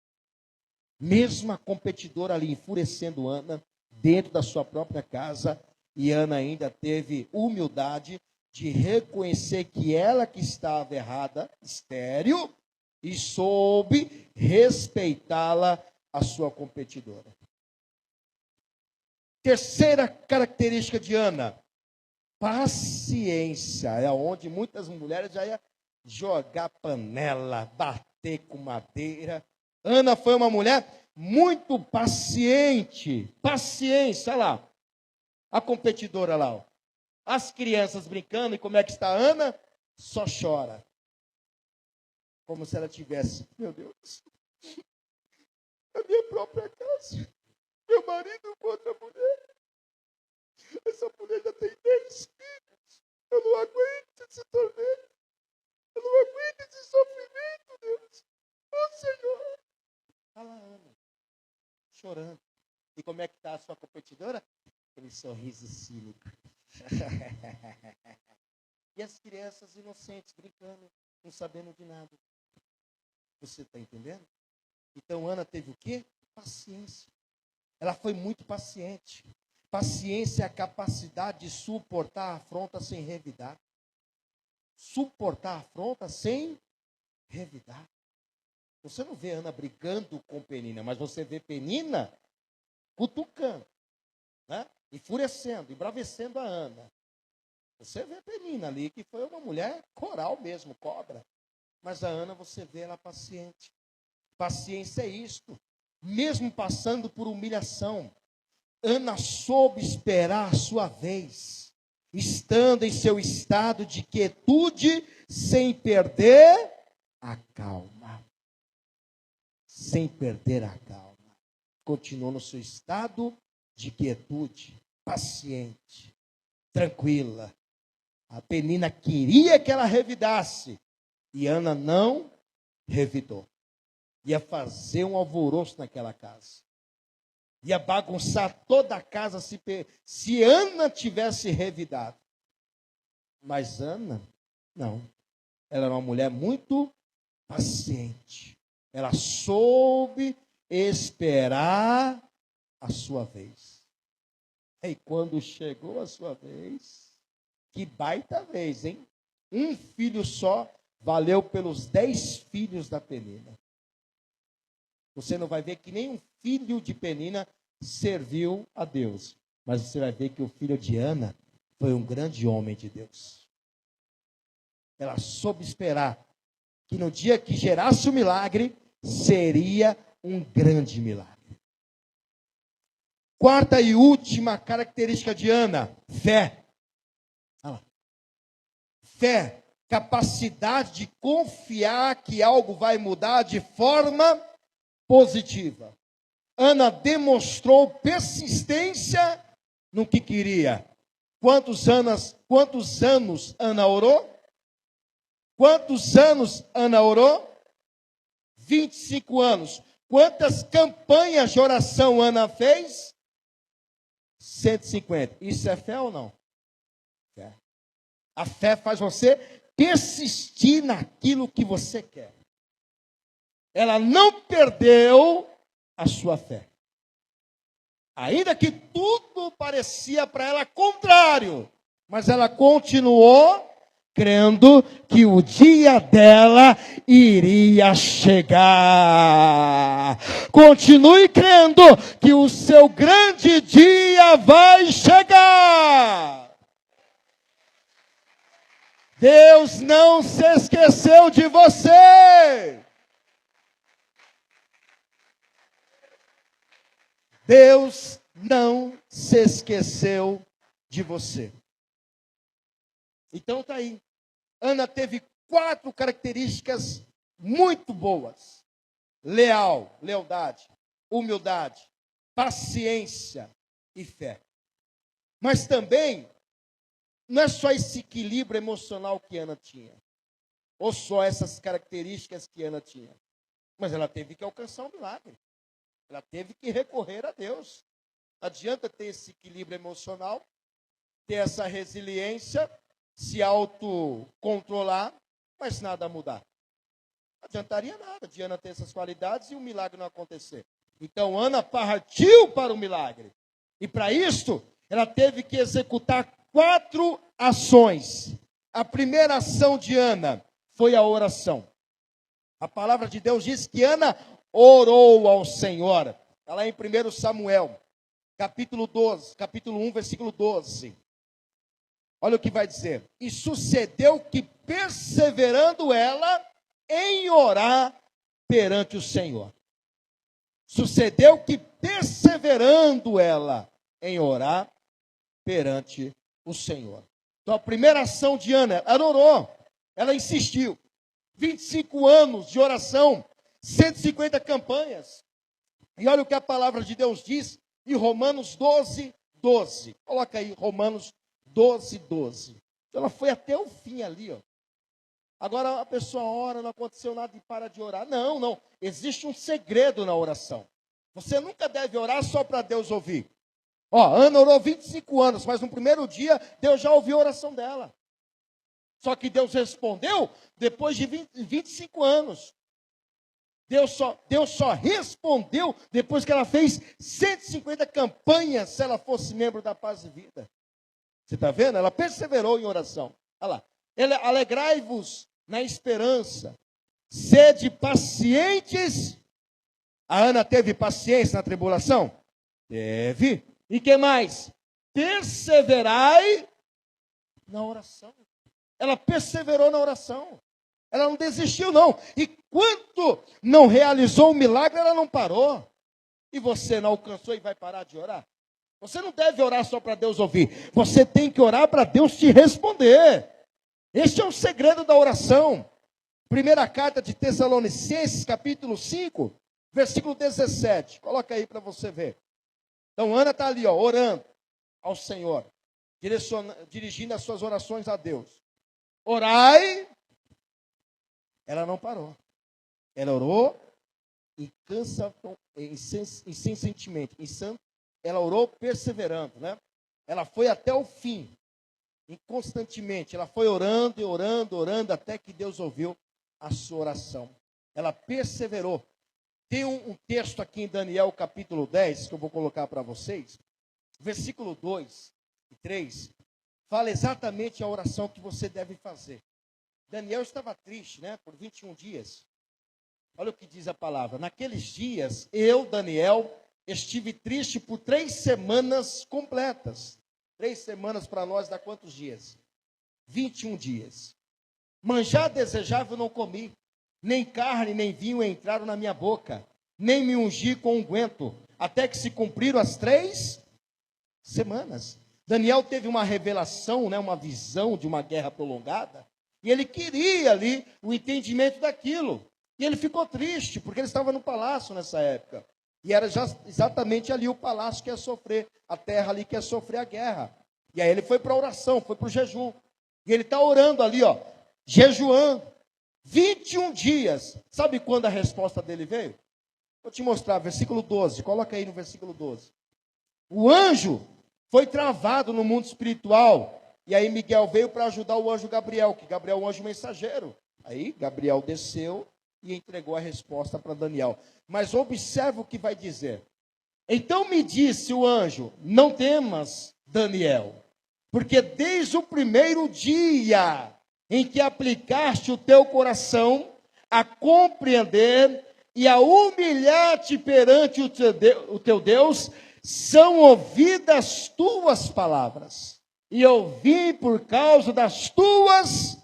Mesmo a competidora ali enfurecendo Ana, dentro da sua própria casa, e Ana ainda teve humildade de reconhecer que ela que estava errada, estéril, e soube respeitá-la, a sua competidora. Terceira característica de Ana, paciência. É onde muitas mulheres já iam jogar panela, bater com madeira. Ana foi uma mulher muito paciente. Paciência, olha lá. A competidora lá. Ó. As crianças brincando, e como é que está a Ana? Só chora. Como se ela tivesse, meu Deus, a minha própria casa. Meu marido com outra mulher. Essa mulher já tem 10 filhos. Eu não aguento esse torneio. Eu não aguento esse sofrimento, Deus. Oh, Senhor. Fala, Ana, chorando. E como é que está a sua competidora? Aquele sorriso cínico. E as crianças inocentes, brincando, não sabendo de nada. Você está entendendo? Então, Ana teve o quê? Paciência. Ela foi muito paciente. Paciência é a capacidade de suportar a afronta sem revidar. Suportar a afronta sem revidar. Você não vê Ana brigando com Penina, mas você vê Penina cutucando, né? Enfurecendo, embravecendo a Ana. Você vê Penina ali, que foi uma mulher coral mesmo, cobra. Mas a Ana, você vê ela paciente. Paciência é isto. Mesmo passando por humilhação, Ana soube esperar a sua vez, estando em seu estado de quietude, sem perder a calma. Sem perder a calma. Continuou no seu estado de quietude, paciente, tranquila. A Penina queria que ela revidasse, e Ana não revidou. Ia fazer um alvoroço naquela casa. Ia bagunçar toda a casa se Ana tivesse revidado. Mas Ana, não. Ela era uma mulher muito paciente. Ela soube esperar a sua vez. E quando chegou a sua vez, que baita vez, hein? Um filho só valeu pelos 10 filhos da Penina. Você não vai ver que nenhum filho de Penina serviu a Deus. Mas você vai ver que o filho de Ana foi um grande homem de Deus. Ela soube esperar que no dia que gerasse o milagre, seria um grande milagre. Quarta e última característica de Ana, fé. Fé, capacidade de confiar que algo vai mudar de forma positiva. Ana demonstrou persistência no que queria. Quantos anos Ana orou? Quantos anos Ana orou? 25 anos. Quantas campanhas de oração Ana fez? 150. Isso é fé ou não? Fé. A fé faz você persistir naquilo que você quer. Ela não perdeu a sua fé. Ainda que tudo parecia para ela contrário, mas ela continuou crendo que o dia dela iria chegar. Continue crendo que o seu grande dia vai chegar. Deus não se esqueceu de você. Deus não se esqueceu de você. Então está aí. Ana teve 4 características muito boas. Lealdade, humildade, paciência e fé. Mas também, não é só esse equilíbrio emocional que Ana tinha, ou só essas características que Ana tinha, mas ela teve que alcançar um milagre. Ela teve que recorrer a Deus. Não adianta ter esse equilíbrio emocional, ter essa resiliência, se autocontrolar, mas nada mudar. Não adiantaria nada de Ana ter essas qualidades e o milagre não acontecer. Então Ana partiu para o milagre. E para isto, ela teve que executar 4 ações. A primeira ação de Ana foi a oração. A palavra de Deus diz que Ana orou ao Senhor. Está lá em 1 Samuel, capítulo 1, versículo 12. Olha o que vai dizer. E sucedeu que, perseverando ela em orar perante o Senhor. Sucedeu que, perseverando ela em orar perante o Senhor. Então, a primeira ação de Ana, ela orou, ela insistiu. 25 anos de oração, 150 campanhas. E olha o que a palavra de Deus diz em Romanos 12, 12. Coloca aí, Romanos 12, 12. Ela foi até o fim ali, ó. Agora a pessoa ora, não aconteceu nada e para de orar. Não, não. Existe um segredo na oração. Você nunca deve orar só para Deus ouvir. Ó, Ana orou 25 anos, mas no primeiro dia Deus já ouviu a oração dela. Só que Deus respondeu depois de 25 anos. Deus só respondeu depois que ela fez 150 campanhas, se ela fosse membro da Paz e Vida. Você está vendo? Ela perseverou em oração. Olha lá. Alegrai-vos na esperança. Sede pacientes. A Ana teve paciência na tribulação? Teve. E que mais? Perseverai na oração. Ela perseverou na oração. Ela não desistiu, não. E quanto não realizou o milagre, ela não parou. E você não alcançou e vai parar de orar? Você não deve orar só para Deus ouvir. Você tem que orar para Deus te responder. Este é o segredo da oração. Primeira carta de Tessalonicenses, capítulo 5, versículo 17. Coloca aí para você ver. Então, Ana está ali, ó, orando ao Senhor, dirigindo as suas orações a Deus. Orai. Ela não parou. Ela orou incessantemente. Ela orou perseverando, né? Ela foi até o fim, inconstantemente. Ela foi orando e orando, orando, até que Deus ouviu a sua oração. Ela perseverou. Tem um texto aqui em Daniel, capítulo 10, que eu vou colocar para vocês. Versículo 2 e 3, fala exatamente a oração que você deve fazer. Daniel estava triste, né, por 21 dias. Olha o que diz a palavra. Naqueles dias, eu, Daniel, estive triste por 3 semanas completas. 3 semanas para nós dá quantos dias? 21 dias. Manjar desejável não comi. Nem carne, nem vinho entraram na minha boca. Nem me ungi com unguento. Até que se cumpriram as 3 semanas. Daniel teve uma revelação, né, uma visão de uma guerra prolongada. E ele queria ali o entendimento daquilo. E ele ficou triste, porque ele estava no palácio nessa época. E era já exatamente ali o palácio que ia sofrer, a terra ali que ia sofrer a guerra. E aí ele foi para a oração, foi para o jejum. E ele está orando ali, ó, jejuando. 21 dias. Sabe quando a resposta dele veio? Vou te mostrar, versículo 12. Coloca aí no versículo 12. O anjo foi travado no mundo espiritual. E aí Miguel veio para ajudar o anjo Gabriel, que Gabriel é um anjo mensageiro. Aí Gabriel desceu e entregou a resposta para Daniel. Mas observa o que vai dizer. Então me disse o anjo, não temas, Daniel, porque desde o primeiro dia em que aplicaste o teu coração a compreender e a humilhar-te perante o teu Deus, são ouvidas tuas palavras. E eu vim por causa das tuas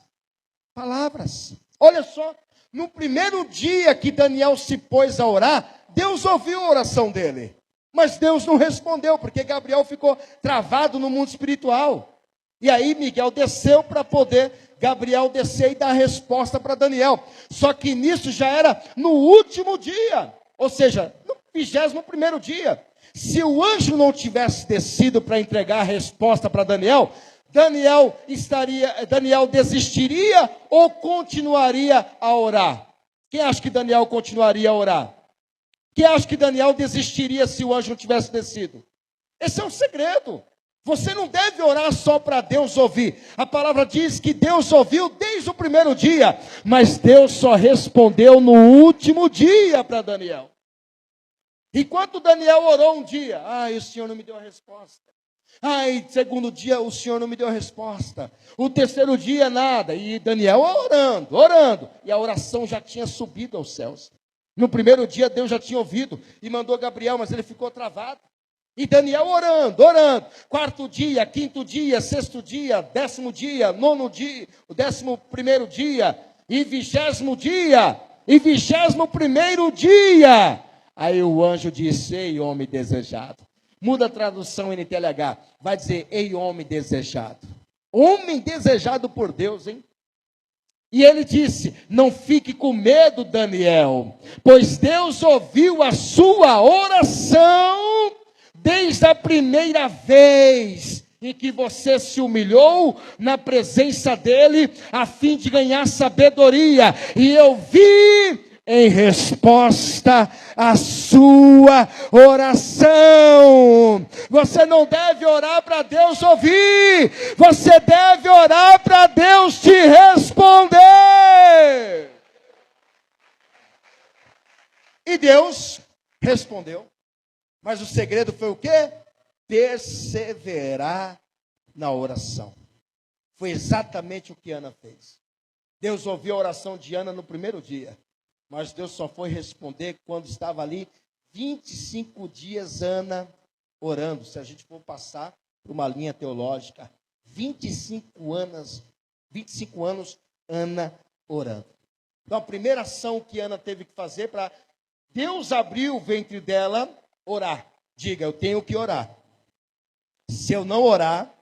palavras. Olha só, no primeiro dia que Daniel se pôs a orar, Deus ouviu a oração dele. Mas Deus não respondeu, porque Gabriel ficou travado no mundo espiritual. E aí Miguel desceu para poder Gabriel descer e dar a resposta para Daniel. Só que nisso já era no último dia, ou seja, no 21º dia. Se o anjo não tivesse descido para entregar a resposta para Daniel, Daniel desistiria ou continuaria a orar? Quem acha que Daniel continuaria a orar? Quem acha que Daniel desistiria se o anjo não tivesse descido? Esse é um segredo. Você não deve orar só para Deus ouvir. A palavra diz que Deus ouviu desde o primeiro dia, mas Deus só respondeu no último dia para Daniel. Enquanto Daniel orou um dia, o Senhor não me deu a resposta. Segundo dia, o Senhor não me deu a resposta. O terceiro dia, nada. E Daniel orando. E a oração já tinha subido aos céus. No primeiro dia, Deus já tinha ouvido e mandou Gabriel, mas ele ficou travado. E Daniel orando. Quarto dia, quinto dia, sexto dia, 10º dia, 9º dia, o 11º dia, e 20º dia, e 21º dia. Aí o anjo disse: ei, homem desejado. Muda a tradução NTLH. Vai dizer: ei, homem desejado. Homem desejado por Deus, hein? E ele disse: não fique com medo, Daniel, pois Deus ouviu a sua oração desde a primeira vez em que você se humilhou na presença dele, a fim de ganhar sabedoria. E eu vi em resposta à sua oração. Você não deve orar para Deus ouvir, você deve orar para Deus te responder. E Deus respondeu. Mas o segredo foi o quê? Perseverar na oração. Foi exatamente o que Ana fez. Deus ouviu a oração de Ana no primeiro dia. Mas Deus só foi responder quando estava ali 25 dias Ana orando. Se a gente for passar por uma linha teológica, 25 anos Ana orando. Então a primeira ação que Ana teve que fazer para Deus abrir o ventre dela, orar. Diga: eu tenho que orar. Se eu não orar,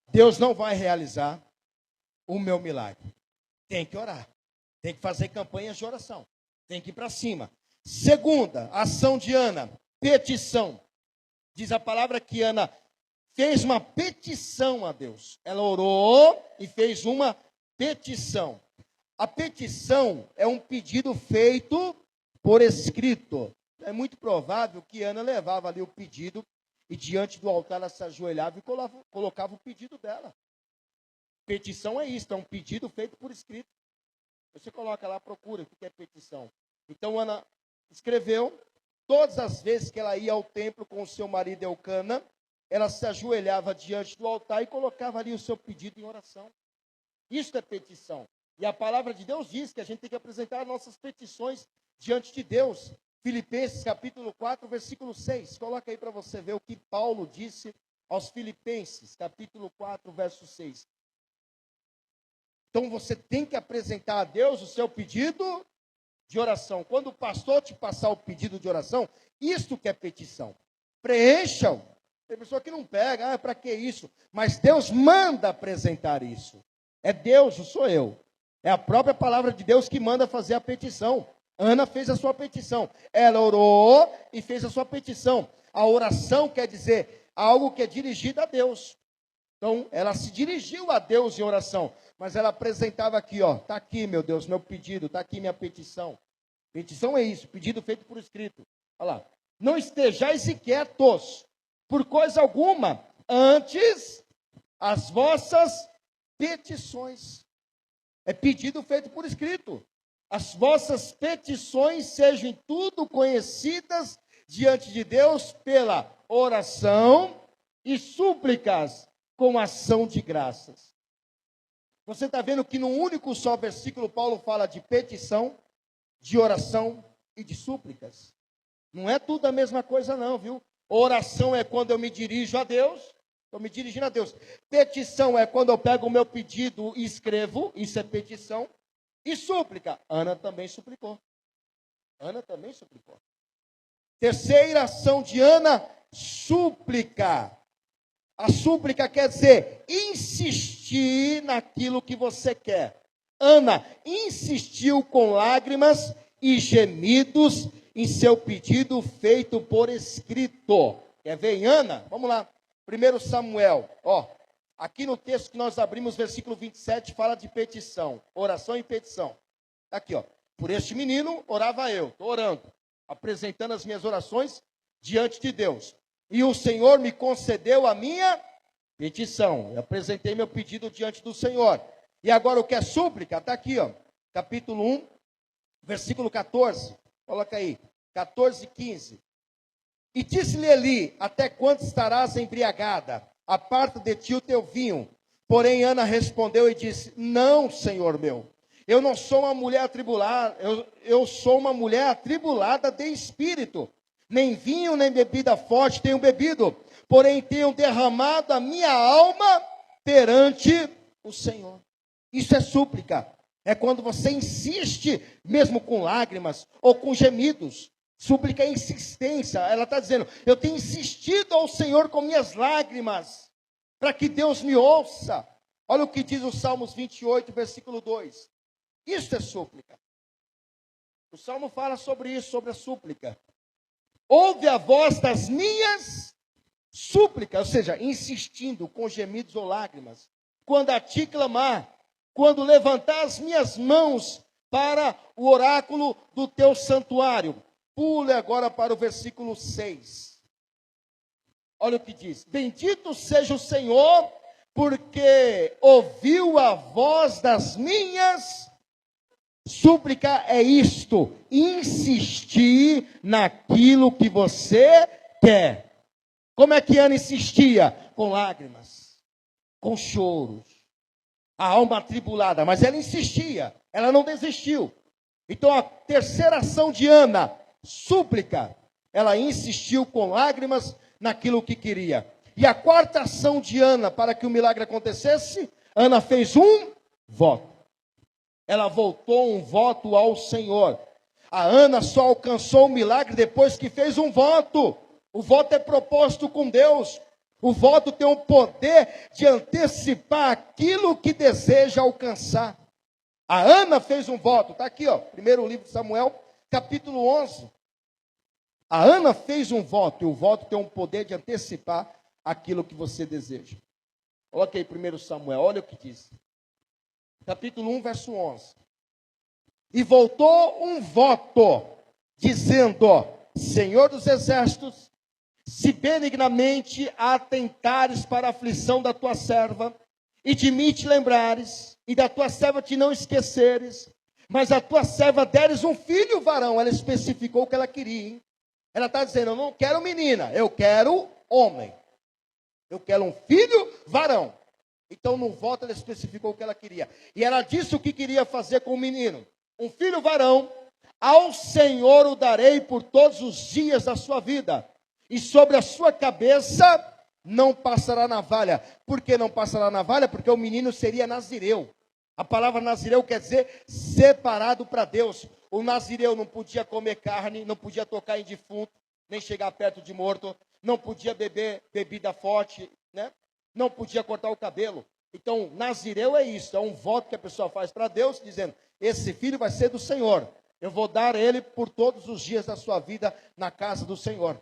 Deus não vai realizar o meu milagre. Tem que orar. Tem que fazer campanhas de oração. Tem que ir para cima. Segunda ação de Ana, petição. Diz a palavra que Ana fez uma petição a Deus. Ela orou e fez uma petição. A petição é um pedido feito por escrito. É muito provável que Ana levava ali o pedido e diante do altar ela se ajoelhava e colocava o pedido dela. Petição é isso, é um pedido feito por escrito. Você coloca lá, procura o que é petição. Então Ana escreveu. Todas as vezes que ela ia ao templo com o seu marido Eucana, ela se ajoelhava diante do altar e colocava ali o seu pedido em oração. Isso é petição. E a palavra de Deus diz que a gente tem que apresentar nossas petições diante de Deus. Filipenses capítulo 4, versículo 6. Coloca aí para você ver o que Paulo disse aos Filipenses, capítulo 4, verso 6. Então você tem que apresentar a Deus o seu pedido de oração. Quando o pastor te passar o pedido de oração, isto que é petição. Preencha-o. Tem pessoa que não pega, para que isso? Mas Deus manda apresentar isso. É Deus, não sou eu. É a própria palavra de Deus que manda fazer a petição. Ana fez a sua petição. Ela orou e fez a sua petição. A oração quer dizer algo que é dirigido a Deus. Então, ela se dirigiu a Deus em oração. Mas ela apresentava aqui, está aqui, meu Deus, meu pedido, está aqui minha petição. Petição é isso, pedido feito por escrito. Olha lá. Não estejais inquietos por coisa alguma, antes as vossas petições. É pedido feito por escrito. As vossas petições sejam em tudo conhecidas diante de Deus pela oração e súplicas com ação de graças. Você está vendo que num único só versículo Paulo fala de petição, de oração e de súplicas. Não é tudo a mesma coisa não, viu? Oração é quando eu me dirijo a Deus, estou me dirigindo a Deus. Petição é quando eu pego o meu pedido e escrevo, isso é petição. E súplica, Ana também suplicou. Ana também suplicou. Terceira ação de Ana, súplica. A súplica quer dizer insistir naquilo que você quer. Ana insistiu com lágrimas e gemidos em seu pedido feito por escrito. Quer ver em Ana? Vamos lá. 1 Samuel, aqui no texto que nós abrimos, versículo 27, fala de petição, oração e petição. Aqui, por este menino orava eu, estou orando, apresentando as minhas orações diante de Deus. E o Senhor me concedeu a minha petição. Eu apresentei meu pedido diante do Senhor. E agora o que é súplica? Está aqui, capítulo 1, versículo 14. Coloca aí, 14 e 15. E disse-lhe Eli: até quando estarás embriagada? Aparta de ti o teu vinho. Porém Ana respondeu e disse: não, Senhor meu, eu não sou uma mulher atribulada, eu sou uma mulher atribulada de espírito. Nem vinho, nem bebida forte tenho bebido, porém tenho derramado a minha alma perante o Senhor. Isso é súplica. É quando você insiste, mesmo com lágrimas ou com gemidos. Súplica é insistência. Ela está dizendo: eu tenho insistido ao Senhor com minhas lágrimas, para que Deus me ouça. Olha o que diz o Salmos 28, versículo 2. Isso é súplica. O Salmo fala sobre isso, sobre a súplica. Ouve a voz das minhas súplicas, ou seja, insistindo com gemidos ou lágrimas. Quando a ti clamar, quando levantar as minhas mãos para o oráculo do teu santuário. Pule agora para o versículo 6. Olha o que diz: bendito seja o Senhor, porque ouviu a voz das minhas súplica. É isto: insistir naquilo que você quer. Como é que Ana insistia? Com lágrimas, com choros, a alma atribulada, mas ela insistia, ela não desistiu. Então a terceira ação de Ana, súplica, ela insistiu com lágrimas naquilo que queria. E a quarta ação de Ana, para que o milagre acontecesse, Ana fez um voto. Ela voltou um voto ao Senhor. A Ana só alcançou o milagre depois que fez um voto. O voto é proposto com Deus. O voto tem o poder de antecipar aquilo que deseja alcançar. A Ana fez um voto. Está aqui, primeiro livro de Samuel, capítulo 11. A Ana fez um voto, e o voto tem um poder de antecipar aquilo que você deseja. Coloquei 1 Samuel, olha o que diz. Capítulo 1, verso 11. E voltou um voto, dizendo: Senhor dos exércitos, se benignamente atentares para a aflição da tua serva, e de mim te lembrares, e da tua serva te não esqueceres, mas a tua serva deres um filho varão. Ela especificou o que ela queria, hein? Ela está dizendo: eu não quero menina, eu quero homem. Eu quero um filho varão. Então no voto ela especificou o que ela queria. E ela disse o que queria fazer com o menino: um filho varão, ao Senhor o darei por todos os dias da sua vida, e sobre a sua cabeça não passará navalha. Por que não passará navalha? Porque o menino seria nazireu. A palavra nazireu quer dizer separado para Deus. O nazireu não podia comer carne, não podia tocar em defunto, nem chegar perto de morto, não podia beber bebida forte, né? Não podia cortar o cabelo. Então, nazireu é isso, é um voto que a pessoa faz para Deus, dizendo: esse filho vai ser do Senhor, eu vou dar ele por todos os dias da sua vida na casa do Senhor.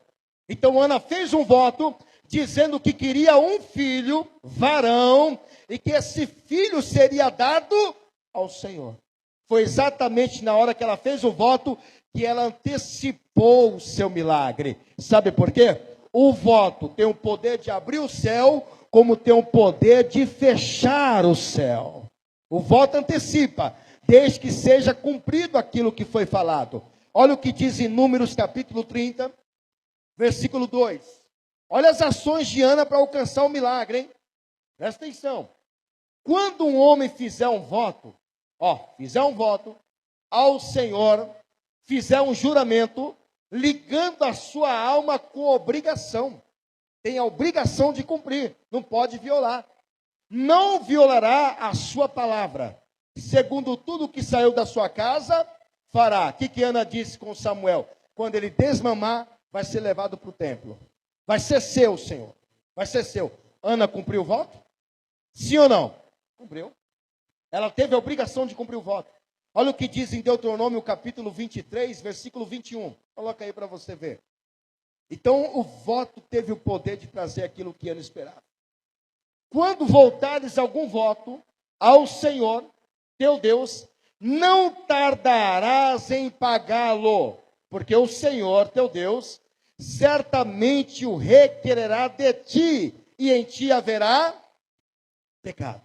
Então Ana fez um voto, dizendo que queria um filho varão, e que esse filho seria dado ao Senhor. Foi exatamente na hora que ela fez o voto que ela antecipou o seu milagre. Sabe por quê? O voto tem o poder de abrir o céu, como tem o poder de fechar o céu. O voto antecipa, desde que seja cumprido aquilo que foi falado. Olha o que diz em Números capítulo 30, versículo 2. Olha as ações de Ana para alcançar o milagre, hein? Presta atenção. Quando um homem fizer um voto, fizer um voto ao Senhor, fizer um juramento, ligando a sua alma com obrigação, tem a obrigação de cumprir, não pode violar. Não violará a sua palavra. Segundo tudo que saiu da sua casa, fará. O que Ana disse com Samuel? Quando ele desmamar, vai ser levado para o templo. Vai ser seu, Senhor. Vai ser seu. Ana cumpriu o voto? Sim ou não? Cumpriu. Ela teve a obrigação de cumprir o voto. Olha o que diz em Deuteronômio capítulo 23, versículo 21. Coloca aí para você ver. Então o voto teve o poder de trazer aquilo que Ana esperava. Quando voltares algum voto ao Senhor, teu Deus, não tardarás em pagá-lo, porque o Senhor, teu Deus, certamente o requererá de ti, e em ti haverá pecado.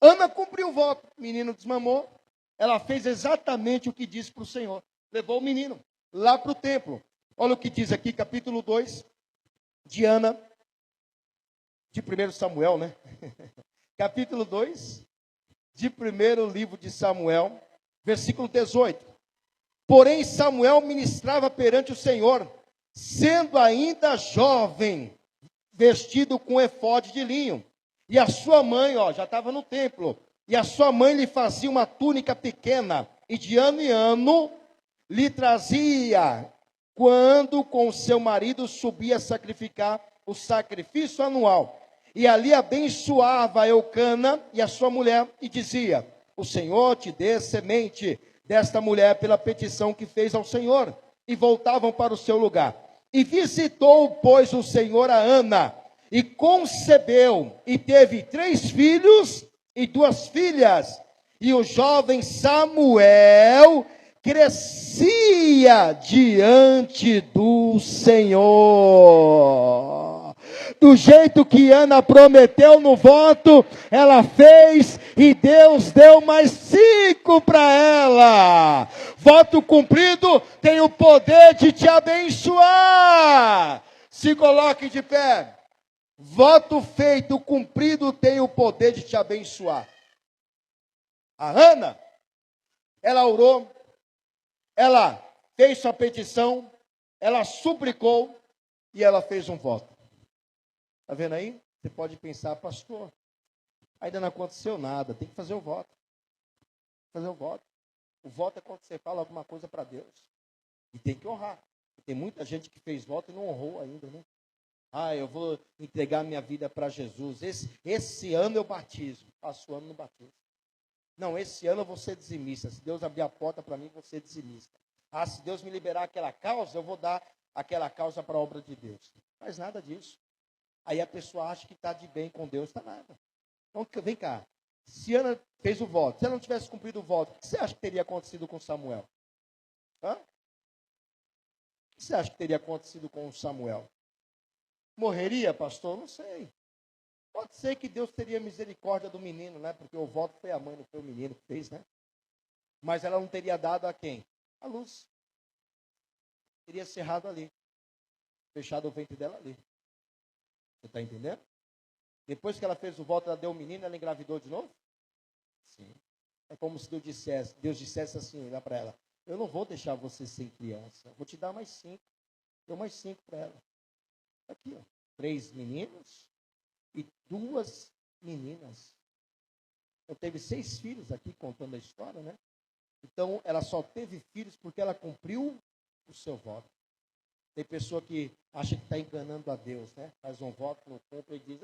Ana cumpriu o voto, o menino desmamou, ela fez exatamente o que disse para o Senhor, levou o menino lá para o templo. Olha o que diz aqui, capítulo 2, de Ana, de 1 Samuel, né? Capítulo 2, de 1º livro de Samuel, versículo 18. Porém Samuel ministrava perante o Senhor, sendo ainda jovem, vestido com efode de linho. E a sua mãe, já estava no templo, e a sua mãe lhe fazia uma túnica pequena, e de ano em ano lhe trazia, quando com seu marido subia a sacrificar o sacrifício anual. E ali abençoava Eucana e a sua mulher, e dizia: o Senhor te dê semente desta mulher pela petição que fez ao Senhor. E voltavam para o seu lugar. E visitou, pois, o Senhor a Ana, e concebeu, e teve 3 filhos e 2 filhas. E o jovem Samuel crescia diante do Senhor. Do jeito que Ana prometeu no voto, ela fez, e Deus deu mais 5 para ela. Voto cumprido tem o poder de te abençoar. Se coloque de pé. Voto feito, cumprido, tem o poder de te abençoar. A Ana, ela orou, ela fez sua petição, ela suplicou e ela fez um voto. Está vendo aí? Você pode pensar, pastor, ainda não aconteceu nada, tem que fazer o voto. Fazer o voto. O voto é quando você fala alguma coisa para Deus. E tem que honrar. Tem muita gente que fez voto e não honrou ainda, né? Eu vou entregar minha vida para Jesus. Esse ano eu batizo. Passo o ano no batismo. Não, esse ano eu vou ser dizimista. Se Deus abrir a porta para mim, eu vou ser dizimista. Se Deus me liberar aquela causa, eu vou dar aquela causa para a obra de Deus. Não faz nada disso. Aí a pessoa acha que está de bem com Deus, está nada. Então, vem cá. Se Ana fez o voto, se ela não tivesse cumprido o voto, o que você acha que teria acontecido com Samuel? O que você acha que teria acontecido com Samuel? Morreria, pastor? Não sei. Pode ser que Deus teria misericórdia do menino, né? Porque o voto foi a mãe, não foi o menino que fez, né? Mas ela não teria dado a quem? A luz. Teria cerrado ali. Fechado o ventre dela ali. Você está entendendo? Depois que ela fez o voto, ela deu o menino, ela engravidou de novo? Sim. É como se Deus dissesse assim, lá para ela: eu não vou deixar você sem criança. Vou te dar mais 5. Deu mais 5 para ela. Aqui, 3 meninos e 2 meninas. Eu teve 6 filhos aqui, contando a história, né? Então, ela só teve filhos porque ela cumpriu o seu voto. Tem pessoa que acha que está enganando a Deus, né? Faz um voto, não cumpre e diz,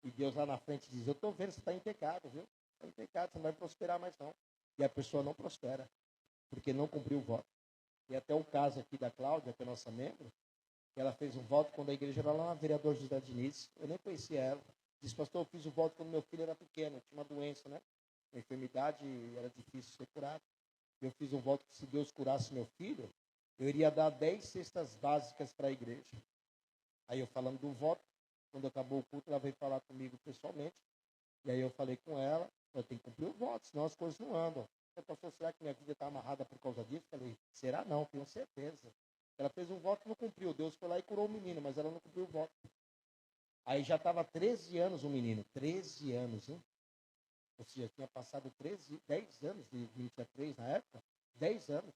e Deus lá na frente diz, eu estou vendo, você está em pecado, viu? Está em pecado, você não vai prosperar mais não. E a pessoa não prospera, porque não cumpriu o voto. E até o caso aqui da Cláudia, que é nossa membro, ela fez um voto quando a igreja era lá na vereador José Diniz. Eu nem conhecia ela. Disse, pastor, eu fiz o voto quando meu filho era pequeno, tinha uma doença, né? Uma enfermidade, era difícil ser curado. Eu fiz um voto que se Deus curasse meu filho, eu iria dar 10 cestas básicas para a igreja. Aí eu falando do voto, quando acabou o culto, ela veio falar comigo pessoalmente. E aí eu falei com ela, eu tenho que cumprir o voto, senão as coisas não andam. Eu pastor, será que minha vida está amarrada por causa disso? Eu falei, será não, tenho certeza. Ela fez um voto e não cumpriu. Deus foi lá e curou o menino, mas ela não cumpriu o voto. Aí já estava 13 anos o menino. 13 anos, hein? Ou seja, tinha passado 10 anos, de 23 na época. 10 anos.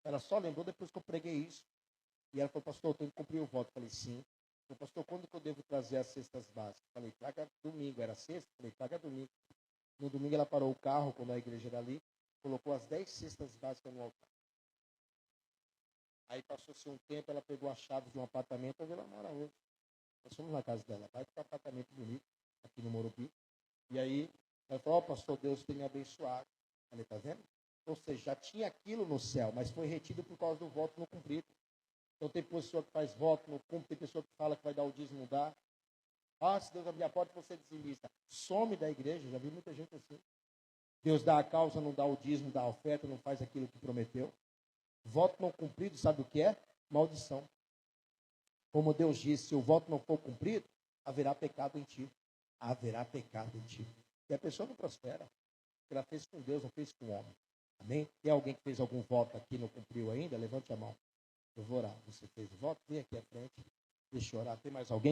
Ela só lembrou depois que eu preguei isso. E ela falou, pastor, eu tenho que cumprir o voto. Eu falei, sim. Eu falei, pastor, quando que eu devo trazer as cestas básicas? Eu falei, traga domingo. Era sexta? Eu falei, traga domingo. No domingo ela parou o carro, quando a igreja era ali, colocou as 10 cestas básicas no altar. Aí passou-se um tempo, ela pegou a chave de um apartamento, onde ela mora hoje. Nós fomos na casa dela, vai para um apartamento bonito, aqui no Morumbi. E aí, ela falou, pastor, Deus tem me abençoado. Eu falei, tá vendo? Ou seja, já tinha aquilo no céu, mas foi retido por causa do voto não cumprido. Então tem pessoa que faz voto, não cumpre, tem pessoa que fala que vai dar o dízimo, não dá. Ah, se Deus abrir a porta, você é dizimista. Some da igreja, já vi muita gente assim. Deus dá a causa, não dá o dízimo, dá a oferta, não faz aquilo que prometeu. Voto não cumprido, sabe o que é? Maldição. Como Deus disse, se o voto não for cumprido, haverá pecado em ti. Haverá pecado em ti. E a pessoa não prospera. Ela fez com Deus, não fez com o homem. Amém? Tem alguém que fez algum voto aqui e não cumpriu ainda? Levante a mão. Eu vou orar. Você fez o voto? Vem aqui à frente. Deixa eu orar. Tem mais alguém?